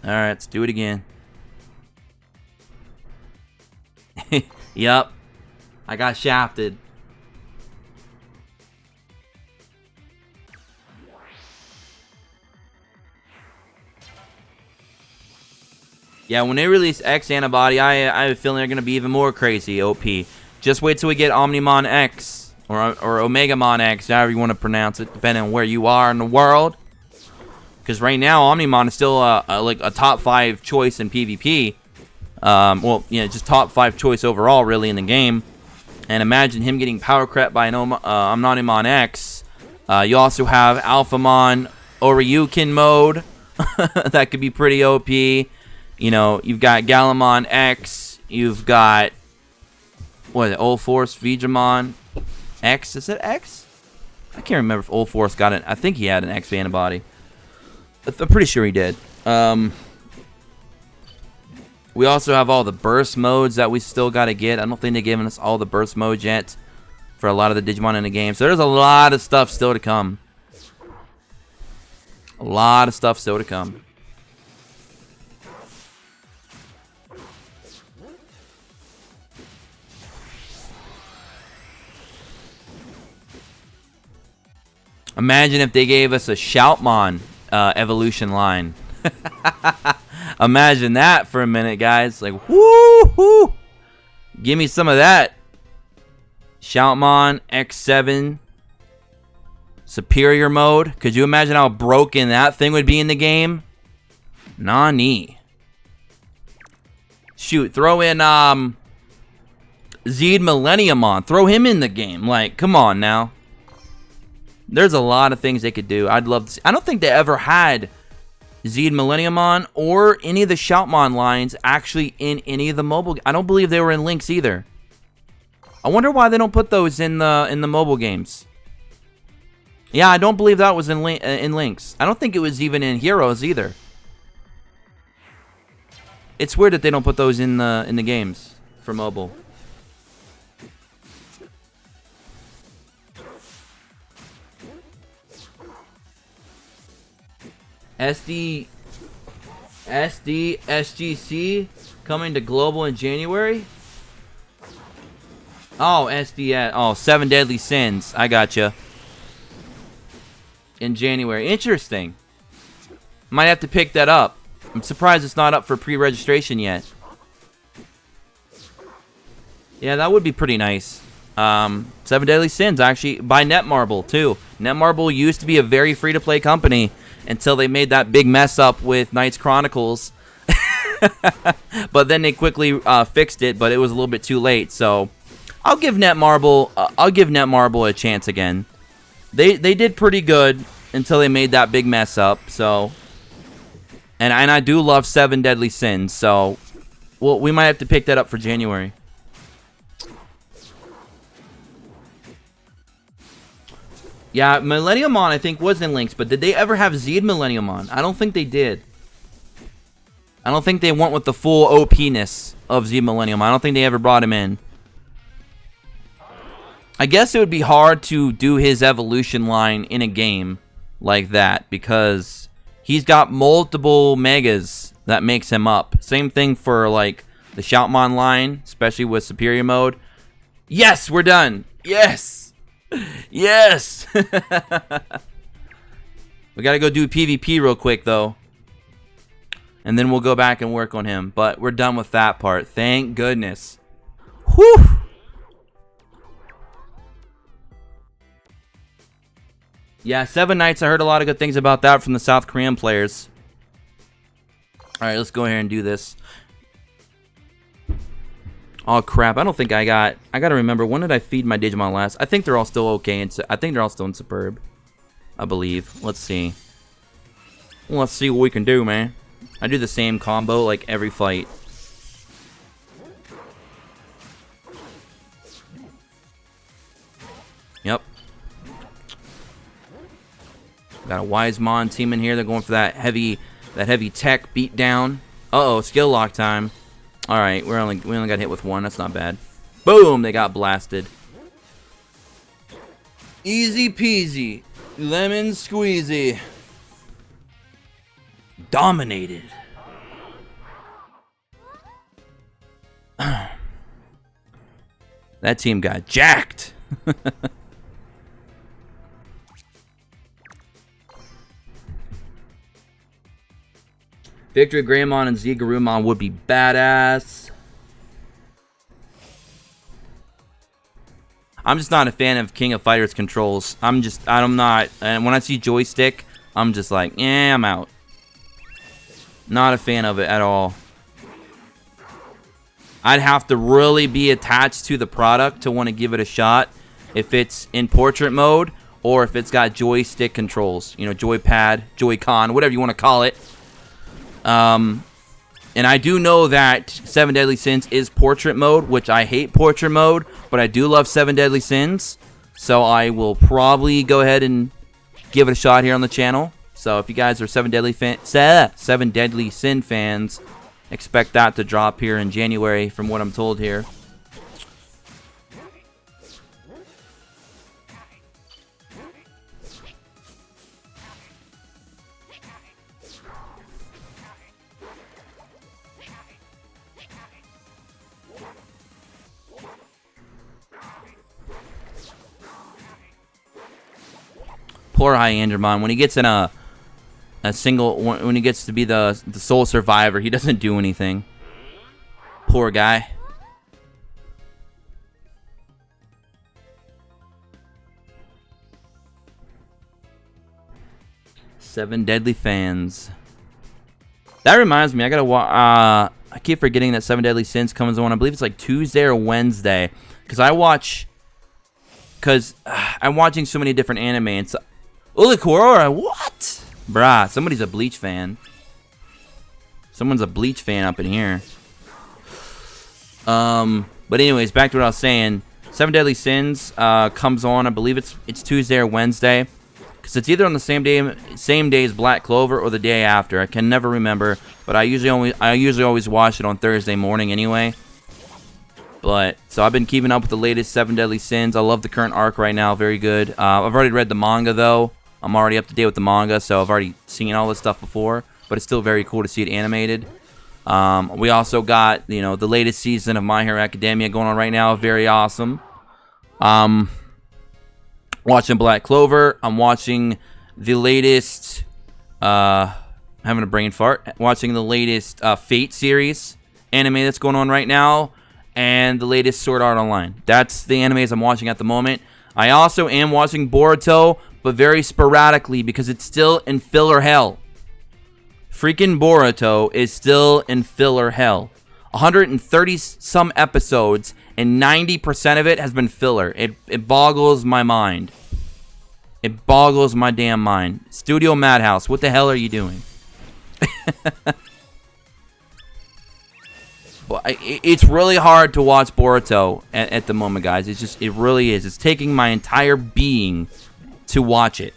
Alright, let's do it again. Yup. I got shafted. Yeah, when they release X Antibody, I have a feeling they're going to be even more crazy OP. Just wait till we get Omnimon X, or Omegamon X, however you want to pronounce it, depending on where you are in the world. Because right now, Omnimon is still like a top 5 choice in PvP. Well, yeah, just top 5 choice overall, really, in the game. And imagine him getting power crept by an Omnimon X. You also have Alphamon Oryukin mode. That could be pretty OP. You know, you've got Galamon X. You've got, what is it, Old Force Vegemon X. Is it X? I can't remember if Old Force got it. I think he had an X antibody. I'm pretty sure he did. We also have all the burst modes that we still got to get. I don't think they've given us all the burst modes yet for a lot of the Digimon in the game. So there's a lot of stuff still to come. A lot of stuff still to come. Imagine if they gave us a Shoutmon evolution line. Imagine that for a minute, guys. Like, woo-hoo! Give me some of that. Shoutmon X7 Superior mode. Could you imagine how broken that thing would be in the game? Nani. Shoot, throw in Zed Millenniumon. Throw him in the game. Like, come on now. There's a lot of things they could do. I'd love to see. I don't think they ever had Zed Millenniumon or any of the Shoutmon lines actually in any of the mobile. I don't believe they were in Lynx either. I wonder why they don't put those in the mobile games. Yeah, I don't believe that was in Lynx. I don't think it was even in Heroes either. It's weird that they don't put those in the games for mobile. SGC coming to global in January. Oh, SDS. Oh, 7 Deadly Sins. I gotcha. In January. Interesting. Might have to pick that up. I'm surprised it's not up for pre-registration yet. Yeah, that would be pretty nice. 7 Deadly Sins, actually, by Netmarble, too. Netmarble used to be a very free-to-play company until they made that big mess up with Knights Chronicles. But then they quickly fixed it, but it was a little bit too late. So I'll give Netmarble a chance again. They did pretty good until they made that big mess up. So and I do love 7 Deadly Sins. So we might have to pick that up for January. Yeah, Millenniumon I think was in Lynx, but did they ever have Zed Millenniumon? I don't think they did. I don't think they went with the full OP-ness of Zed Millenniumon. I don't think they ever brought him in. I guess it would be hard to do his evolution line in a game like that because he's got multiple megas that makes him up. Same thing for like the Shoutmon line, especially with Superior mode. Yes, we're done. Yes. Yes! We gotta go do PvP real quick, though. And then we'll go back and work on him. But we're done with that part. Thank goodness. Whew! Yeah, 7 Nights, I heard a lot of good things about that from the South Korean players. Alright, let's go ahead and do this. Oh crap! I don't think I gotta remember, when did I feed my Digimon last? I think they're all still okay. I think they're all still in Superb. I believe. Let's see. Well, let's see what we can do, man. I do the same combo like every fight. Got a Wisemon team in here. They're going for that heavy tech beat down. Uh-oh, skill lock time. Alright, we only got hit with one. That's not bad. Boom! They got blasted. Easy peasy. Lemon squeezy. Dominated. That team got jacked. Victory Greymon and Zigarumon would be badass. I'm just not a fan of King of Fighters controls. I'm not. And when I see joystick, I'm just like, I'm out. Not a fan of it at all. I'd have to really be attached to the product to want to give it a shot if it's in portrait mode or if it's got joystick controls. You know, joypad, Joy-Con, whatever you want to call it. And I do know that 7 Deadly Sins is portrait mode, which I hate portrait mode, but I do love 7 Deadly Sins. So I will probably go ahead and give it a shot here on the channel. So if you guys are 7 Deadly Sin fans, expect that to drop here in January from what I'm told here. Poor Hyandramon. When he gets in a single, when he gets to be the sole survivor, he doesn't do anything. Poor guy. Seven Deadly fans. That reminds me, I gotta I keep forgetting that 7 Deadly Sins comes on. I believe it's like Tuesday or Wednesday, because I'm watching so many different anime. And so, Ulikurora, what? Bruh, somebody's a Bleach fan. Someone's a Bleach fan up in here. But anyways, back to what I was saying. 7 Deadly Sins comes on. I believe it's Tuesday or Wednesday, because it's either on the same day as Black Clover or the day after. I can never remember, but I usually always watch it on Thursday morning anyway. But so I've been keeping up with the latest 7 Deadly Sins. I love the current arc right now. Very good. I've already read the manga though. I'm already up to date with the manga, so I've already seen all this stuff before. But it's still very cool to see it animated. We also got, you know, the latest season of My Hero Academia going on right now. Very awesome. Watching Black Clover. I'm watching the latest. Having a brain fart. Watching the latest Fate series anime that's going on right now, and the latest Sword Art Online. That's the animes I'm watching at the moment. I also am watching Boruto, but very sporadically because it's still in filler hell. Freaking Boruto is still in filler hell. 130 some episodes, and 90% of it has been filler. It boggles my mind. It boggles my damn mind. Studio Madhouse, what the hell are you doing? But it's really hard to watch Boruto at the moment, guys. It really is. It's taking my entire being to watch it.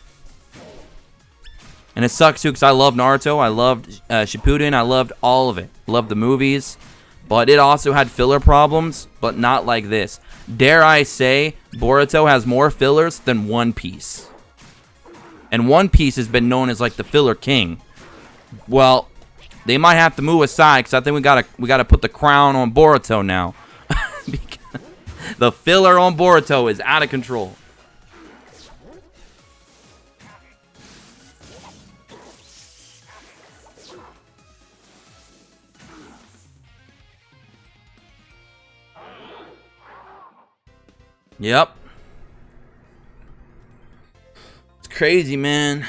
And it sucks too, because I love Naruto, I loved Shippuden, I loved all of it. Loved the movies. But it also had filler problems, but not like this. Dare I say, Boruto has more fillers than One Piece. And One Piece has been known as like the filler king. Well, they might have to move aside, because I think we gotta put the crown on Boruto now. Because the filler on Boruto is out of control. Yep. It's crazy, man.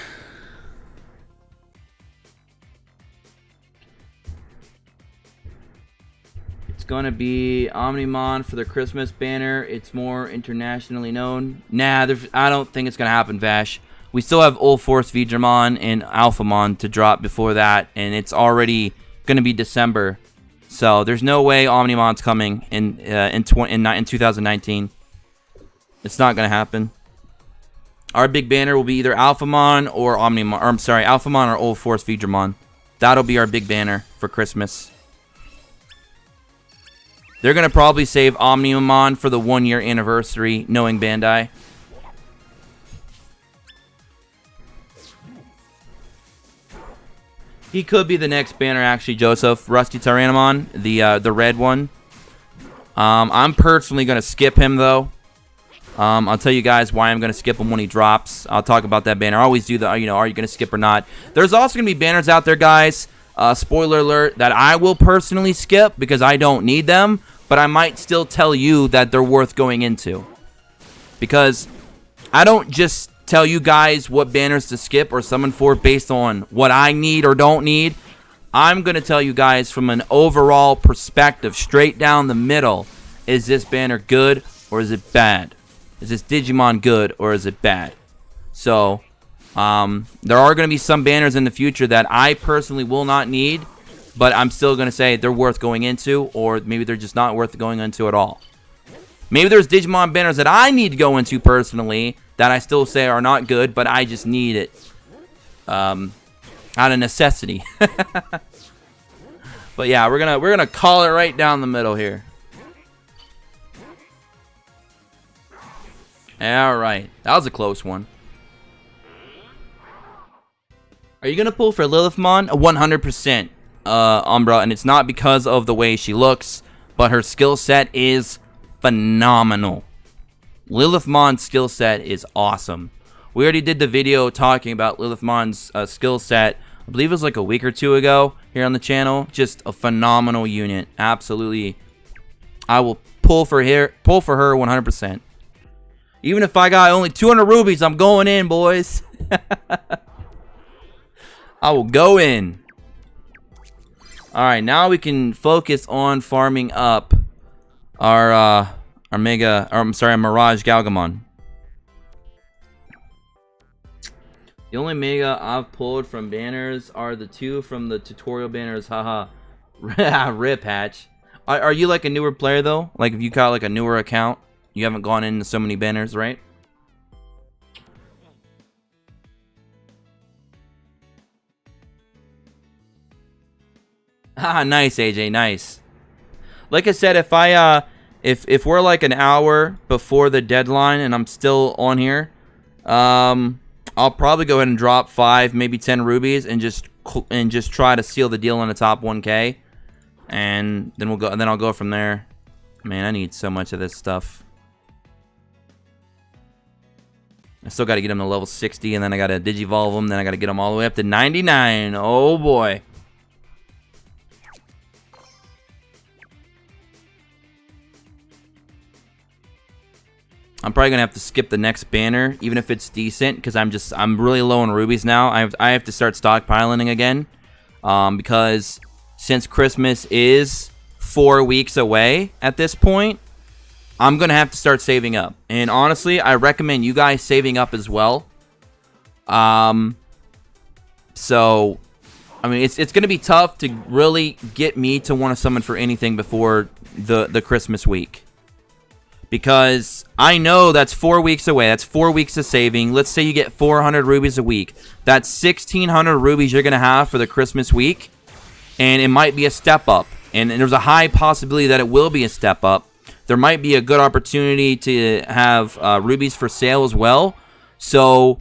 It's gonna be Omnimon for the Christmas banner. It's more internationally known. Nah, I don't think it's gonna happen, Vash. We still have Old Force Vidramon and Alphamon to drop before that, and it's already gonna be December. So there's no way Omnimon's coming in 2019. It's not going to happen. our big banner will be either Alphamon or Omnimon. Or I'm sorry, Alphamon or Old Force Feedramon. That'll be our big banner for Christmas. They're going to probably save Omnimon for the 1-year anniversary, knowing Bandai. He could be the next banner, actually, Joseph. Rusty Tyrannomon, the red one. I'm personally going to skip him, though. I'll tell you guys why I'm going to skip him when he drops. I'll talk about that banner. I always do the, are you going to skip or not? There's also going to be banners out there, guys. Spoiler alert, that I will personally skip because I don't need them. But I might still tell you that they're worth going into. Because I don't just tell you guys what banners to skip or summon for based on what I need or don't need. I'm going to tell you guys from an overall perspective, straight down the middle. Is this banner good or is it bad? Is this Digimon good or is it bad? So, there are going to be some banners in the future that I personally will not need. But I'm still going to say they're worth going into, or maybe they're just not worth going into at all. Maybe there's Digimon banners that I need to go into personally that I still say are not good, but I just need it out of necessity. But yeah, we're gonna call it right down the middle here. All right, that was a close one. Are you gonna pull for Lilithmon? 100%. Umbra, and it's not because of the way she looks, but her skill set is phenomenal. Lilithmon's skill set is awesome. We already did the video talking about Lilithmon's skill set. I believe it was like a week or two ago here on the channel. Just a phenomenal unit. Absolutely. I will pull for her 100%. Even if I got only 200 rubies, I'm going in, boys. I will go in. Alright, now we can focus on farming up our Mirage Galgamon. The only Mega I've pulled from banners are the 2 from the tutorial banners, haha. Rip, Hatch. Are you like a newer player, though? Like, if you got like a newer account, you haven't gone into so many banners, right? Ah, nice, AJ, nice. Like I said, if we're like an hour before the deadline and I'm still on here, I'll probably go ahead and drop 5, maybe 10 rubies and just try to seal the deal on the top 1K, and then I'll go from there. Man, I need so much of this stuff. I still got to get them to level 60, and then I got to digivolve them, then I got to get them all the way up to 99. Oh boy. I'm probably gonna have to skip the next banner, even if it's decent, because I'm really low on rubies now. I have to start stockpiling again, because since Christmas is 4 weeks away at this point, I'm gonna have to start saving up. And honestly, I recommend you guys saving up as well. So, I mean, it's gonna be tough to really get me to want to summon for anything before the Christmas week. Because I know that's 4 weeks away. That's 4 weeks of saving. Let's say you get 400 rubies a week. That's 1,600 rubies you're going to have for the Christmas week. And it might be a step up. And there's a high possibility that it will be a step up. There might be a good opportunity to have rubies for sale as well. So,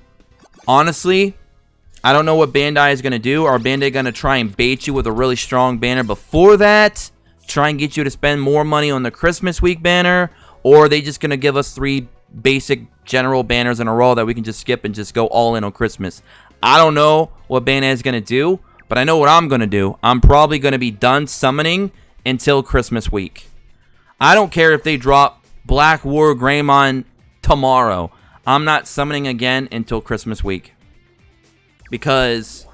honestly, I don't know what Bandai is going to do. Are Bandai going to try and bait you with a really strong banner before that? Try and get you to spend more money on the Christmas week banner? Or are they just going to give us 3 basic general banners in a row that we can just skip and just go all in on Christmas? I don't know what Bandai is going to do, but I know what I'm going to do. I'm probably going to be done summoning until Christmas week. I don't care if they drop Black War Greymon tomorrow. I'm not summoning again until Christmas week. Because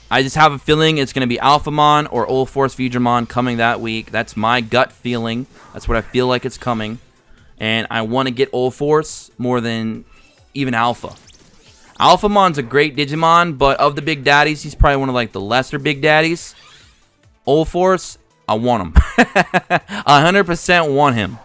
I just have a feeling it's going to be Alphamon or Old Force Feedramon coming that week. That's my gut feeling. That's what I feel like it's coming. And I want to get Old Force more than even Alpha. Alphamon's a great Digimon, but of the big daddies, he's probably one of like the lesser big daddies. Old Force, I want him. 100% want him.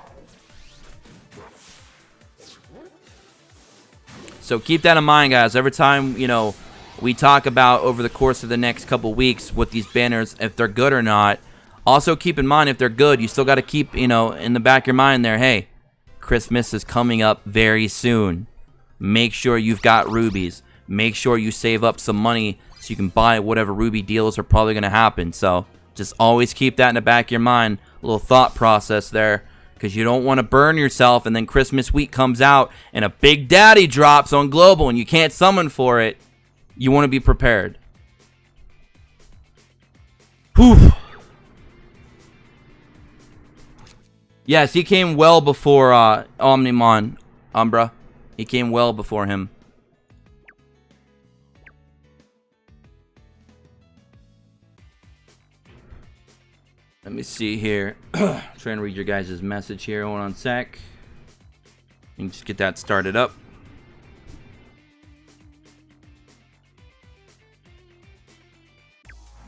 So keep that in mind, guys. Every time, you know, we talk about over the course of the next couple weeks what these banners, if they're good or not. Also keep in mind, if they're good, you still got to keep, you know, in the back of your mind there, hey, Christmas is coming up very soon. Make sure you've got rubies. Make sure you save up some money so you can buy whatever ruby deals are probably going to happen. So just always keep that in the back of your mind. A little thought process there. Because you don't want to burn yourself and then Christmas week comes out and a big daddy drops on global and you can't summon for it. You want to be prepared. Whew. Yes, he came well before Omnimon, Umbra. He came well before him. Let me see here. Trying to read your guys' message here. Hold on a sec. You can just get that started up.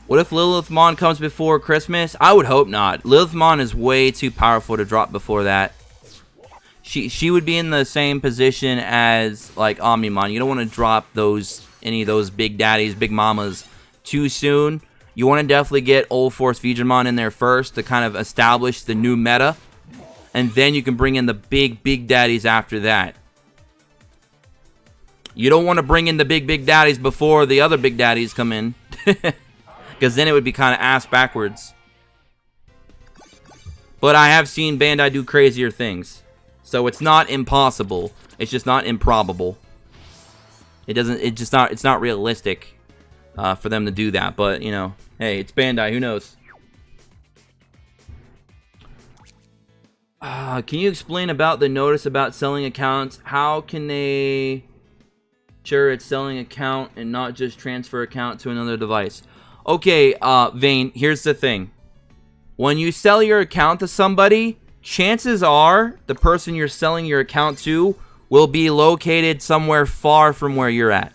What if Lilithmon comes before Christmas? I would hope not. Lilithmon is way too powerful to drop before that. She would be in the same position as like Omnimon. You don't want to drop any of those big daddies, big mamas too soon. You want to definitely get Old Force Digimon in there first to kind of establish the new meta. And then you can bring in the big daddies after that. You don't want to bring in the big daddies before the other big daddies come in. Because then it would be kind of ass backwards. But I have seen Bandai do crazier things. So it's not impossible. It's just not improbable. It's not realistic for them to do that. But, you know, hey, it's Bandai. Who knows? Can you explain about the notice about selling accounts? How can they sure it's selling account and not just transfer account to another device? Okay, Vane, here's the thing. When you sell your account to somebody, chances are the person you're selling your account to will be located somewhere far from where you're at.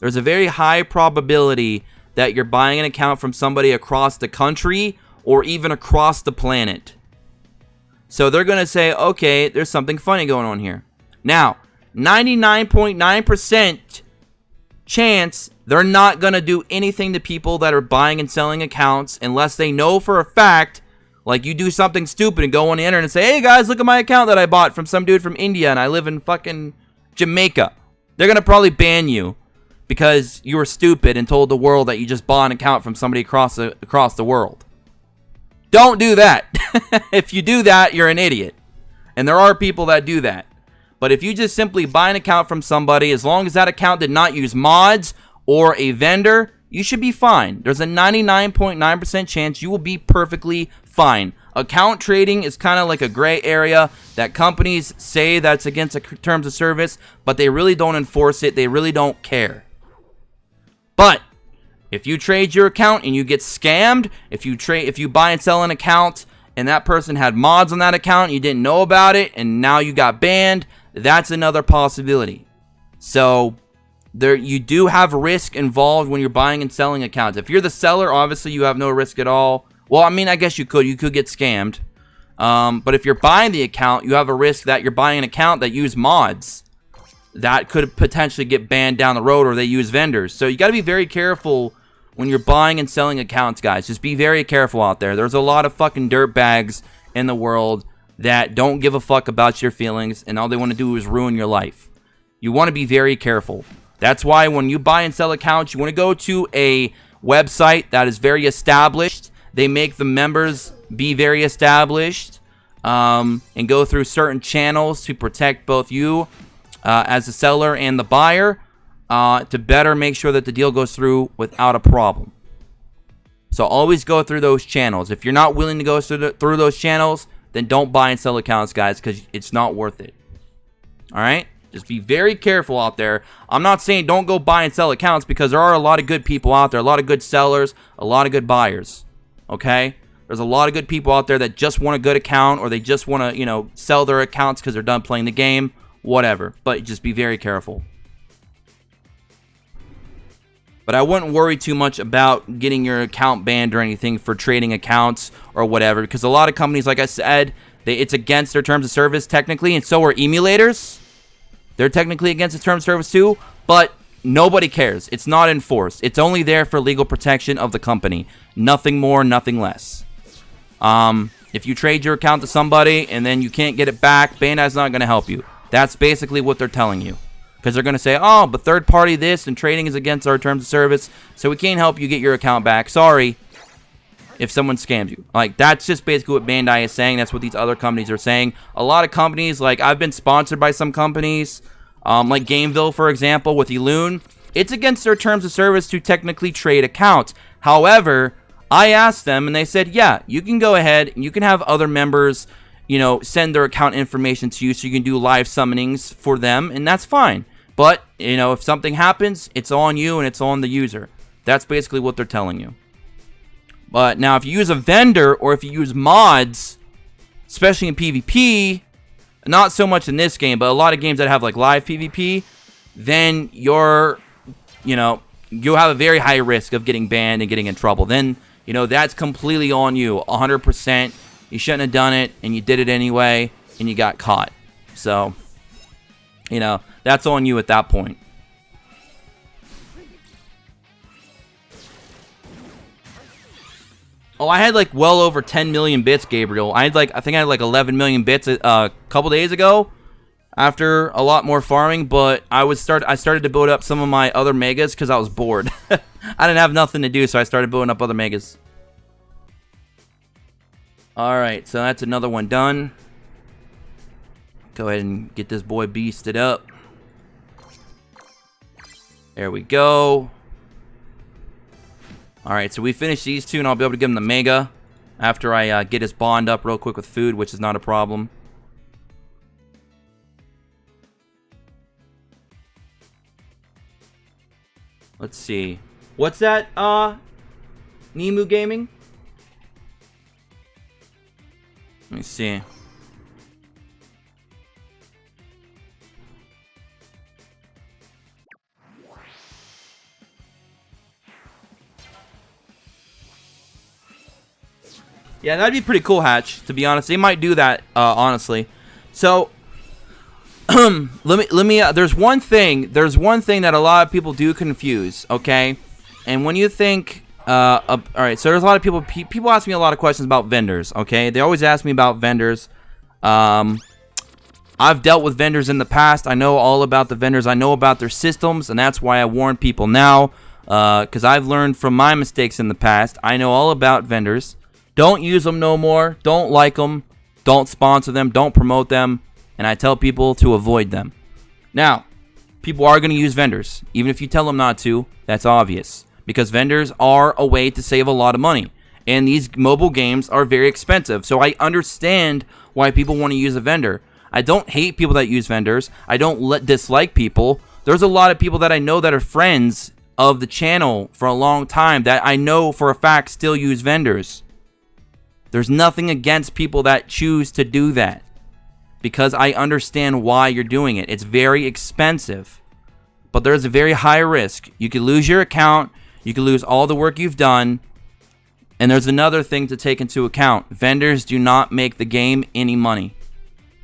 There's a very high probability that you're buying an account from somebody across the country or even across the planet. So they're going to say, okay, there's something funny going on here. Now, 99.9% chance they're not going to do anything to people that are buying and selling accounts unless they know for a fact, like you do something stupid and go on the internet and say, hey guys, look at my account that I bought from some dude from India and I live in fucking Jamaica. They're going to probably ban you because you were stupid and told the world that you just bought an account from somebody across the world. Don't do that. If you do that, you're an idiot. And there are people that do that. But if you just simply buy an account from somebody, as long as that account did not use mods or a vendor, you should be fine. There's a 99.9% chance you will be perfectly fine. Account trading is kind of like a gray area that companies say that's against the terms of service, but they really don't enforce it. They really don't care. But if you trade your account and you get scammed, if you buy and sell an account and that person had mods on that account, you didn't know about it, and now you got banned, that's another possibility. So you do have risk involved when you're buying and selling accounts. If you're the seller, obviously you have no risk at all. Well, I mean, I guess you could get scammed. But if you're buying the account, you have a risk that you're buying an account that use mods that could potentially get banned down the road, or they use vendors. So you got to be very careful when you're buying and selling accounts, guys. Just be very careful out there. There's a lot of fucking dirtbags in the world that don't give a fuck about your feelings, and all they want to do is ruin your life. You want to be very careful. That's why when you buy and sell accounts, you want to go to a website that is very established. They make the members be very established, and go through certain channels to protect both you as the seller and the buyer, to better make sure that the deal goes through without a problem. So always go through those channels. If you're not willing to go through those channels, then don't buy and sell accounts, guys, because it's not worth it. All right? Just be very careful out there. I'm not saying don't go buy and sell accounts, because there are a lot of good people out there, a lot of good sellers, a lot of good buyers. Okay? There's a lot of good people out there that just want a good account, or they just want to, you know, sell their accounts because they're done playing the game, whatever. But just be very careful. But I wouldn't worry too much about getting your account banned or anything for trading accounts or whatever, because a lot of companies, like I said, it's against their terms of service technically, and so are emulators. They're technically against the terms of service too, but nobody cares. It's not enforced. It's only there for legal protection of the company. Nothing more, nothing less. If you trade your account to somebody and then you can't get it back, Bandai's not going to help you. That's basically what they're telling you. Because they're going to say, oh, but third party this and trading is against our terms of service, so we can't help you get your account back. Sorry if someone scams you. Like, that's just basically what Bandai is saying. That's what these other companies are saying. A lot of companies, like, I've been sponsored by some companies, like Gameville, for example, with Elune. It's against their terms of service to technically trade accounts. However, I asked them, and they said, yeah, you can go ahead, and you can have other members, you know, send their account information to you so you can do live summonings for them, and that's fine. But, you know, if something happens, it's on you and it's on the user. That's basically what they're telling you. But now, if you use a vendor or if you use mods, especially in PvP, not so much in this game, but a lot of games that have like live PvP, then you'll have a very high risk of getting banned and getting in trouble. Then, you know, that's completely on you, 100%. You shouldn't have done it, and you did it anyway, and you got caught. So, you know, that's on you at that point. Oh, I had like well over 10 million bits, Gabriel. I think I had like 11 million bits a couple days ago after a lot more farming, but I started to build up some of my other megas because I was bored. I didn't have nothing to do, so I started building up other megas. Alright, so that's another one done. Go ahead and get this boy beasted up. There we go. Alright, so we finished these two, and I'll be able to give him the mega after I get his bond up real quick with food, which is not a problem. Let's see. What's that, Nemu Gaming? Let me see. Yeah, that'd be pretty cool, Hatch, to be honest. They might do that, honestly. So, let me there's one thing that a lot of people do confuse, okay? And when you think, all right, so there's a lot of people ask me a lot of questions about vendors, okay? They always ask me about vendors. I've dealt with vendors in the past. I know all about the vendors. I know about their systems, and that's why I warn people now, because I've learned from my mistakes in the past. I know all about vendors. Don't use them no more. Don't like them. Don't sponsor them. Don't promote them. And I tell people to avoid them. Now, people are going to use vendors. Even if you tell them not to, that's obvious. Because vendors are a way to save a lot of money. And these mobile games are very expensive. So I understand why people want to use a vendor. I don't hate people that use vendors. I don't dislike people. There's a lot of people that I know that are friends of the channel for a long time that I know for a fact still use vendors. There's nothing against people that choose to do that, because I understand why you're doing it. It's very expensive, but there's a very high risk. You could lose your account, you could lose all the work you've done, and there's another thing to take into account. Vendors do not make the game any money.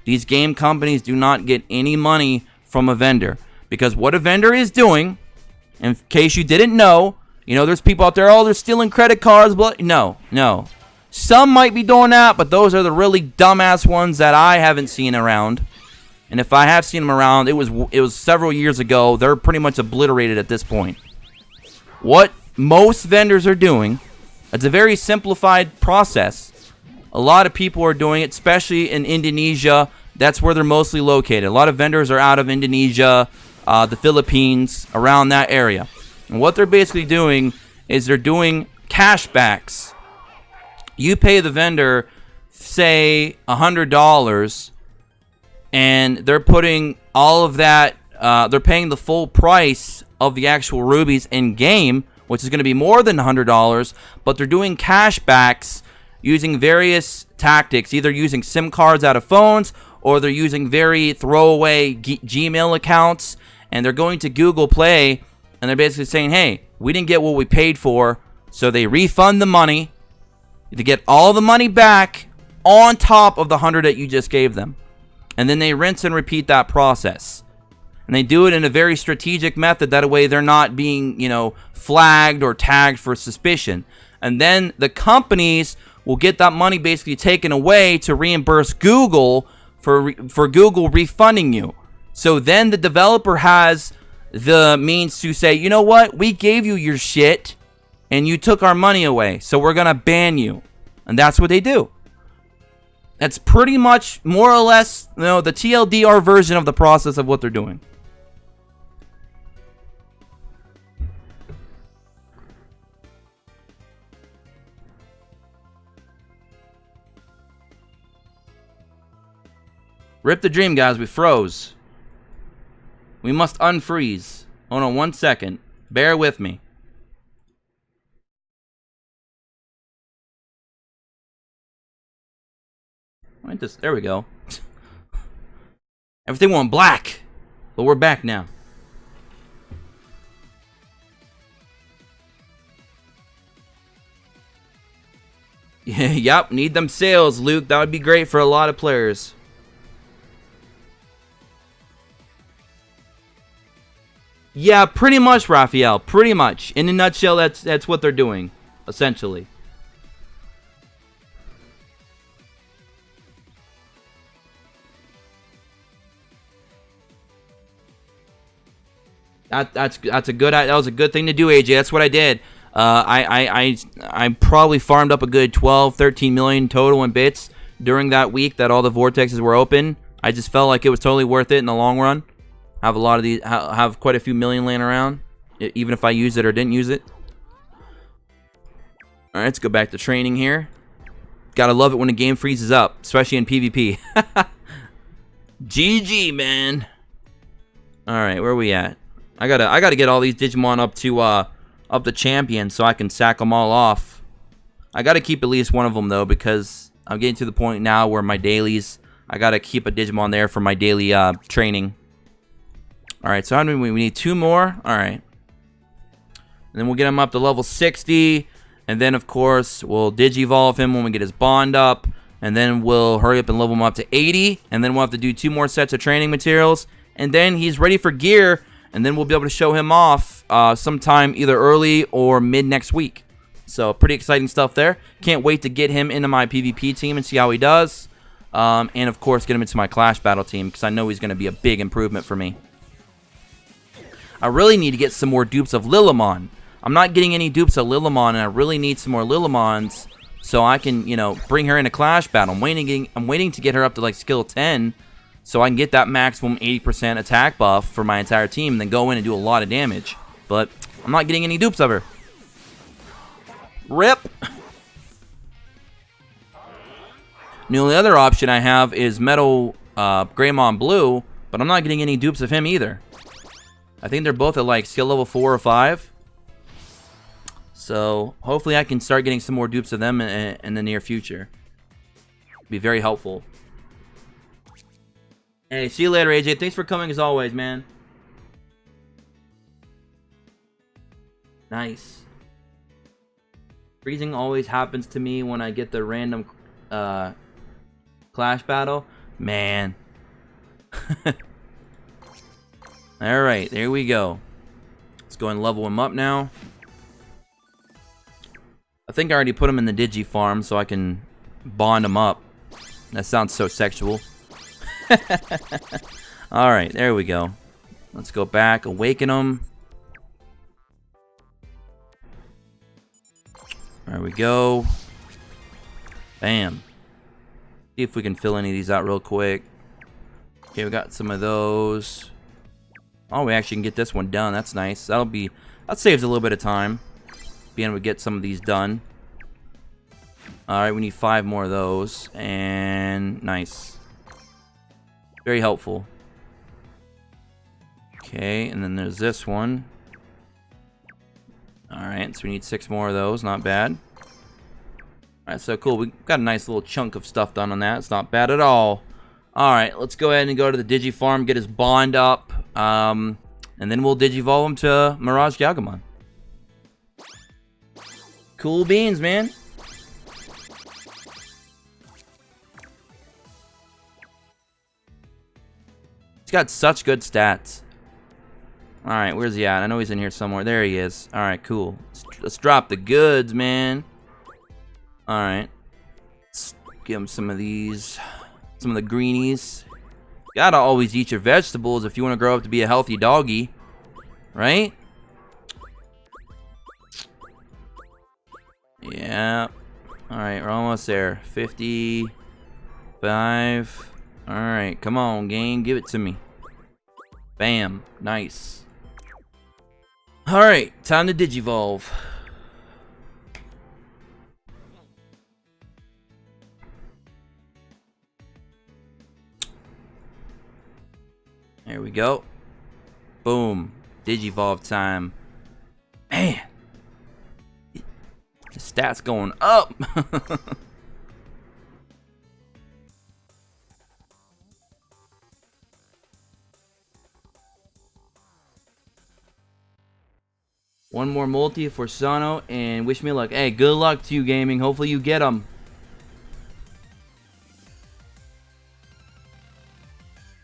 These game companies do not get any money from a vendor, because what a vendor is doing, in case you didn't know, you know, there's people out there, oh, they're stealing credit cards, but no. Some might be doing that, but those are the really dumbass ones that I haven't seen around. And if I have seen them around, it was several years ago. They're pretty much obliterated at this point. What most vendors are doing, it's a very simplified process. A lot of people are doing it, especially in Indonesia. That's where they're mostly located. A lot of vendors are out of Indonesia, the Philippines, around that area. And what they're basically doing is they're doing cashbacks. You pay the vendor, say, $100, and they're putting all of that, they're paying the full price of the actual rubies in game, which is going to be more than $100, but they're doing cashbacks using various tactics, either using SIM cards out of phones, or they're using very throwaway Gmail accounts, and they're going to Google Play, and they're basically saying, hey, we didn't get what we paid for, so they refund the money to get all the money back on top of the 100 that you just gave them. And then they rinse and repeat that process. And they do it in a very strategic method. That way they're not being, you know, flagged or tagged for suspicion. And then the companies will get that money basically taken away to reimburse Google for Google refunding you. So then the developer has the means to say, you know what, we gave you your shit and you took our money away, so we're gonna ban you. And that's what they do. That's pretty much more or less, you know, the TLDR version of the process of what they're doing. Rip the dream, guys. We froze. We must unfreeze. Hold on 1 second. Bear with me. There we go. Everything went black. But we're back now. Yeah, yep, need them sales, Luke. That would be great for a lot of players. Yeah, pretty much, Raphael. Pretty much. In a nutshell, that's what they're doing, essentially. That was a good thing to do, AJ. That's what I did. I probably farmed up a good 12, 13 million total in bits during that week that all the vortexes were open. I just felt like it was totally worth it in the long run. Have a lot of these, have quite a few million laying around, even if I used it or didn't use it. All right, let's go back to training here. Gotta love it when a game freezes up, especially in PvP. GG, man. All right, where are we at? I gotta get all these Digimon up to champion so I can sack them all off. I gotta keep at least one of them though, because I'm getting to the point now where my dailies, I gotta keep a Digimon there for my daily training. All right, so how do we need 2 more? All right, and then we'll get him up to level 60, and then of course we'll Digivolve him when we get his bond up, and then we'll hurry up and level him up to 80, and then we'll have to do 2 more sets of training materials, and then he's ready for gear. And then we'll be able to show him off sometime either early or mid next week. So pretty exciting stuff there. Can't wait to get him into my PvP team and see how he does. And of course get him into my Clash Battle team because I know he's going to be a big improvement for me. I really need to get some more dupes of Lilymon. I'm not getting any dupes of Lilymon, and I really need some more Lilymons so I can, you know, bring her into Clash Battle. I'm waiting to get her up to like skill 10. So I can get that maximum 80% attack buff for my entire team and then go in and do a lot of damage. But I'm not getting any dupes of her. RIP! The only other option I have is Metal Greymon Blue, but I'm not getting any dupes of him either. I think they're both at like skill level 4 or 5. So hopefully I can start getting some more dupes of them in the near future. Be very helpful. Hey, see you later, AJ. Thanks for coming as always, man. Nice. Freezing always happens to me when I get the random Clash Battle. Man. Alright, there we go. Let's go and level him up now. I think I already put him in the Digi farm so I can bond him up. That sounds so sexual. Alright, there we go. Let's go back, awaken them. There we go. Bam. See if we can fill any of these out real quick. Okay, we got some of those. Oh, we actually can get this one done. That's nice. That saves a little bit of time. Being able to get some of these done. Alright, we need 5 more of those. And nice. Very helpful. Okay, and then there's this one. Alright, so we need 6 more of those. Not bad. Alright, so cool. We got a nice little chunk of stuff done on that. It's not bad at all. Alright, let's go ahead and go to the Digi Farm, get his bond up. And then we'll Digivolve him to Mirage Galgamon. Cool beans, man. He's got such good stats. Alright, where's he at? I know he's in here somewhere. There he is. Alright, cool. Let's drop the goods, man. Alright. Let's give him some of these. Some of the greenies. Gotta always eat your vegetables if you want to grow up to be a healthy doggy. Right? Yeah. Alright, we're almost there. 55. Alright, come on, game. Give it to me. Bam. Nice. Alright, time to Digivolve. There we go. Boom. Digivolve time. Man. The stats going up. One more multi for Sano, and wish me luck. Hey, good luck to you, gaming. Hopefully you get them.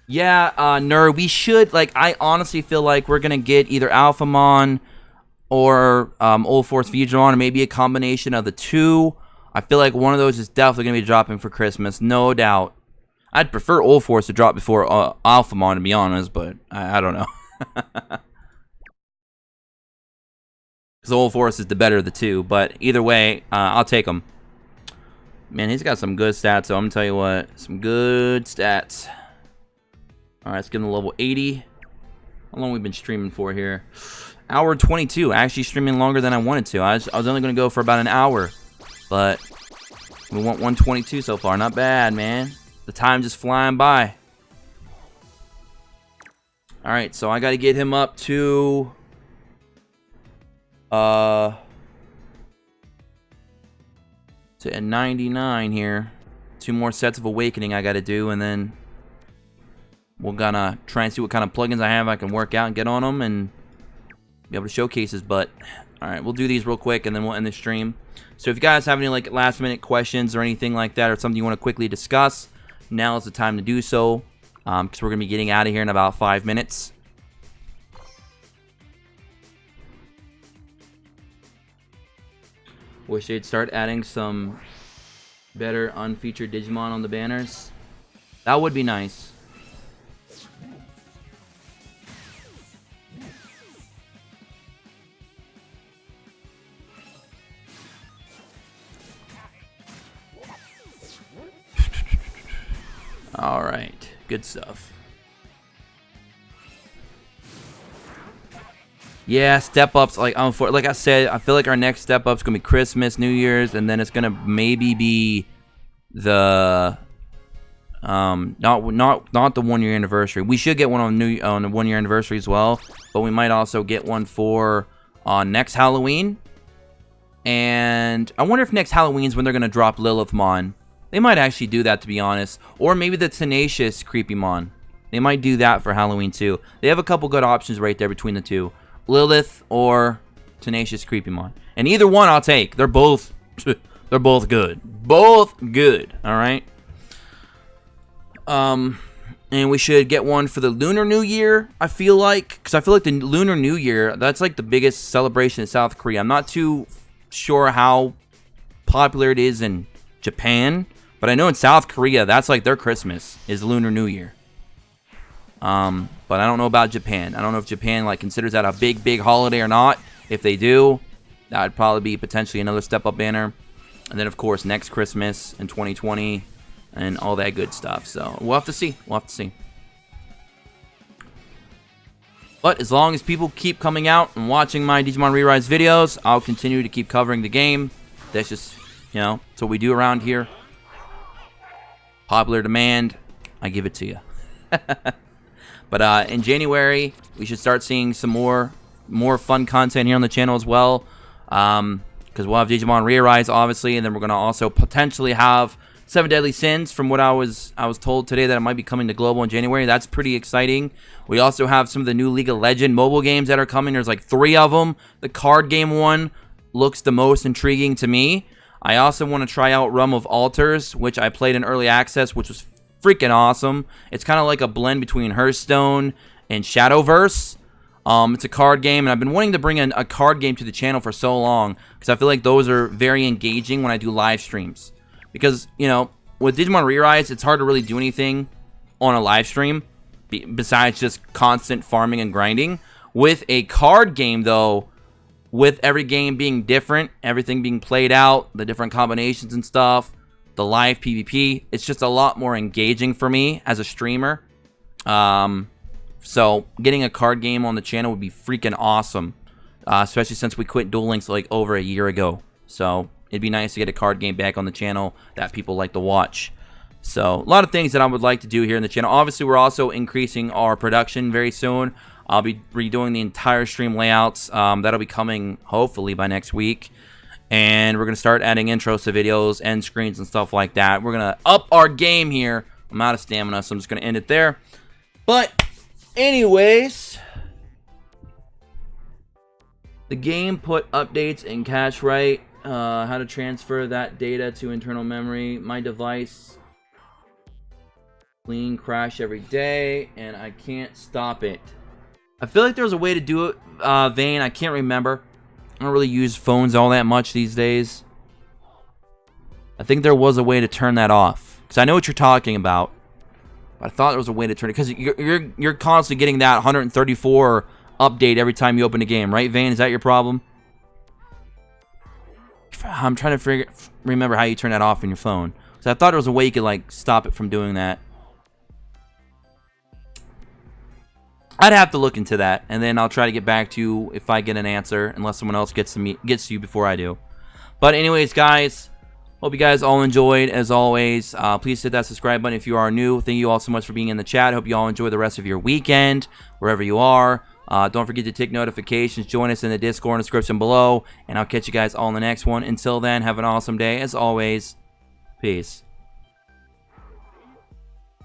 Yeah, Nerd, we should, like, I honestly feel like we're gonna get either Alphamon or Old Force Veedramon, or maybe a combination of the two. I feel like one of those is definitely gonna be dropping for Christmas, no doubt. I'd prefer Old Force to drop before Alphamon, to be honest, but I don't know. Because Old Force is the better of the two, but either way, I'll take him. Man, he's got some good stats, so I'm gonna tell you what, some good stats. Alright, let's get him to level 80. How long have we been streaming for here? Hour 22. Actually streaming longer than I wanted to. I was only going to go for about an hour. But we want 122 so far. Not bad, man. The time just flying by. Alright, so I got to get him up to... to a 99 here. 2 more sets of Awakening I got to do, and then... we're gonna try and see what kind of plugins I have I can work out and get on them and be able to showcase this. But alright, we'll do these real quick and then we'll end the stream. So if you guys have any like last minute questions or anything like that, or something you want to quickly discuss, now is the time to do so, because we're gonna be getting out of here in about 5 minutes. Wish they'd start adding some better unfeatured Digimon on the banners. That would be nice. Alright, good stuff. Yeah, step-ups, like I said, I feel like our next step-up's gonna be Christmas, New Year's, and then it's gonna maybe be the not the 1 year anniversary. We should get one on the 1 year anniversary as well, but we might also get one for next Halloween. And I wonder if next Halloween's when they're gonna drop Lilithmon. They might actually do that, to be honest. Or maybe the Tenacious Creepymon. They might do that for Halloween too. They have a couple good options right there between the two. Lilith or Tenacious Creepymon. And either one I'll take. They're both good. Both good. Alright. And we should get one for the Lunar New Year, I feel like. Because I feel like the Lunar New Year, that's like the biggest celebration in South Korea. I'm not too sure how popular it is in Japan. But I know in South Korea, that's like their Christmas, is Lunar New Year. But I don't know about Japan. I don't know if Japan like considers that a big holiday or not. If they do, that would probably be potentially another step-up banner. And then, of course, next Christmas in 2020 and all that good stuff. So we'll have to see. We'll have to see. But as long as people keep coming out and watching my Digimon ReArise videos, I'll continue to keep covering the game. That's just, you know, that's what we do around here. Popular demand, I give it to you. But in January, we should start seeing some more fun content here on the channel as well. Because we'll have Digimon ReArise, obviously, and then we're going to also potentially have 7 Deadly Sins, from what I was told today that it might be coming to Global in January. That's pretty exciting. We also have some of the new League of Legends mobile games that are coming. There's like 3 of them. The card game one looks the most intriguing to me. I also want to try out Realm of Altars, which I played in early access, which was freaking awesome. It's kind of like a blend between Hearthstone and Shadowverse. It's a card game, and I've been wanting to bring a card game to the channel for so long because I feel like those are very engaging when I do live streams. Because, you know, with Digimon ReArise, it's hard to really do anything on a live stream besides just constant farming and grinding. With a card game, though, with every game being different, everything being played out, the different combinations and stuff, the live PvP, it's just a lot more engaging for me as a streamer. So getting a card game on the channel would be freaking awesome, especially since we quit Duel Links like over a year ago. So it'd be nice to get a card game back on the channel that people like to watch. So a lot of things that I would like to do here in the channel. Obviously, we're also increasing our production very soon. I'll be redoing the entire stream layouts. That'll be coming hopefully by next week. And we're going to start adding intros to videos, end screens, and stuff like that. We're going to up our game here. I'm out of stamina, so I'm just going to end it there. But anyways, the game put updates in cache right. How to transfer that data to internal memory. My device clean crash every day, and I can't stop it. I feel like there's a way to do it, Vane. I can't remember. I don't really use phones all that much these days. I think there was a way to turn that off, because I know what you're talking about. But I thought there was a way to turn it, because you're constantly getting that 134 update every time you open a game, right, Vane? Is that your problem? I'm trying to remember how you turn that off in your phone. So I thought there was a way you could like stop it from doing that. I'd have to look into that, and then I'll try to get back to you if I get an answer, unless someone else gets to you before I do. But anyways, guys, hope you guys all enjoyed. As always, please hit that subscribe button if you are new. Thank you all so much for being in the chat. Hope you all enjoy the rest of your weekend, wherever you are. Don't forget to tick notifications. Join us in the Discord in the description below, and I'll catch you guys all in the next one. Until then, have an awesome day. As always, peace.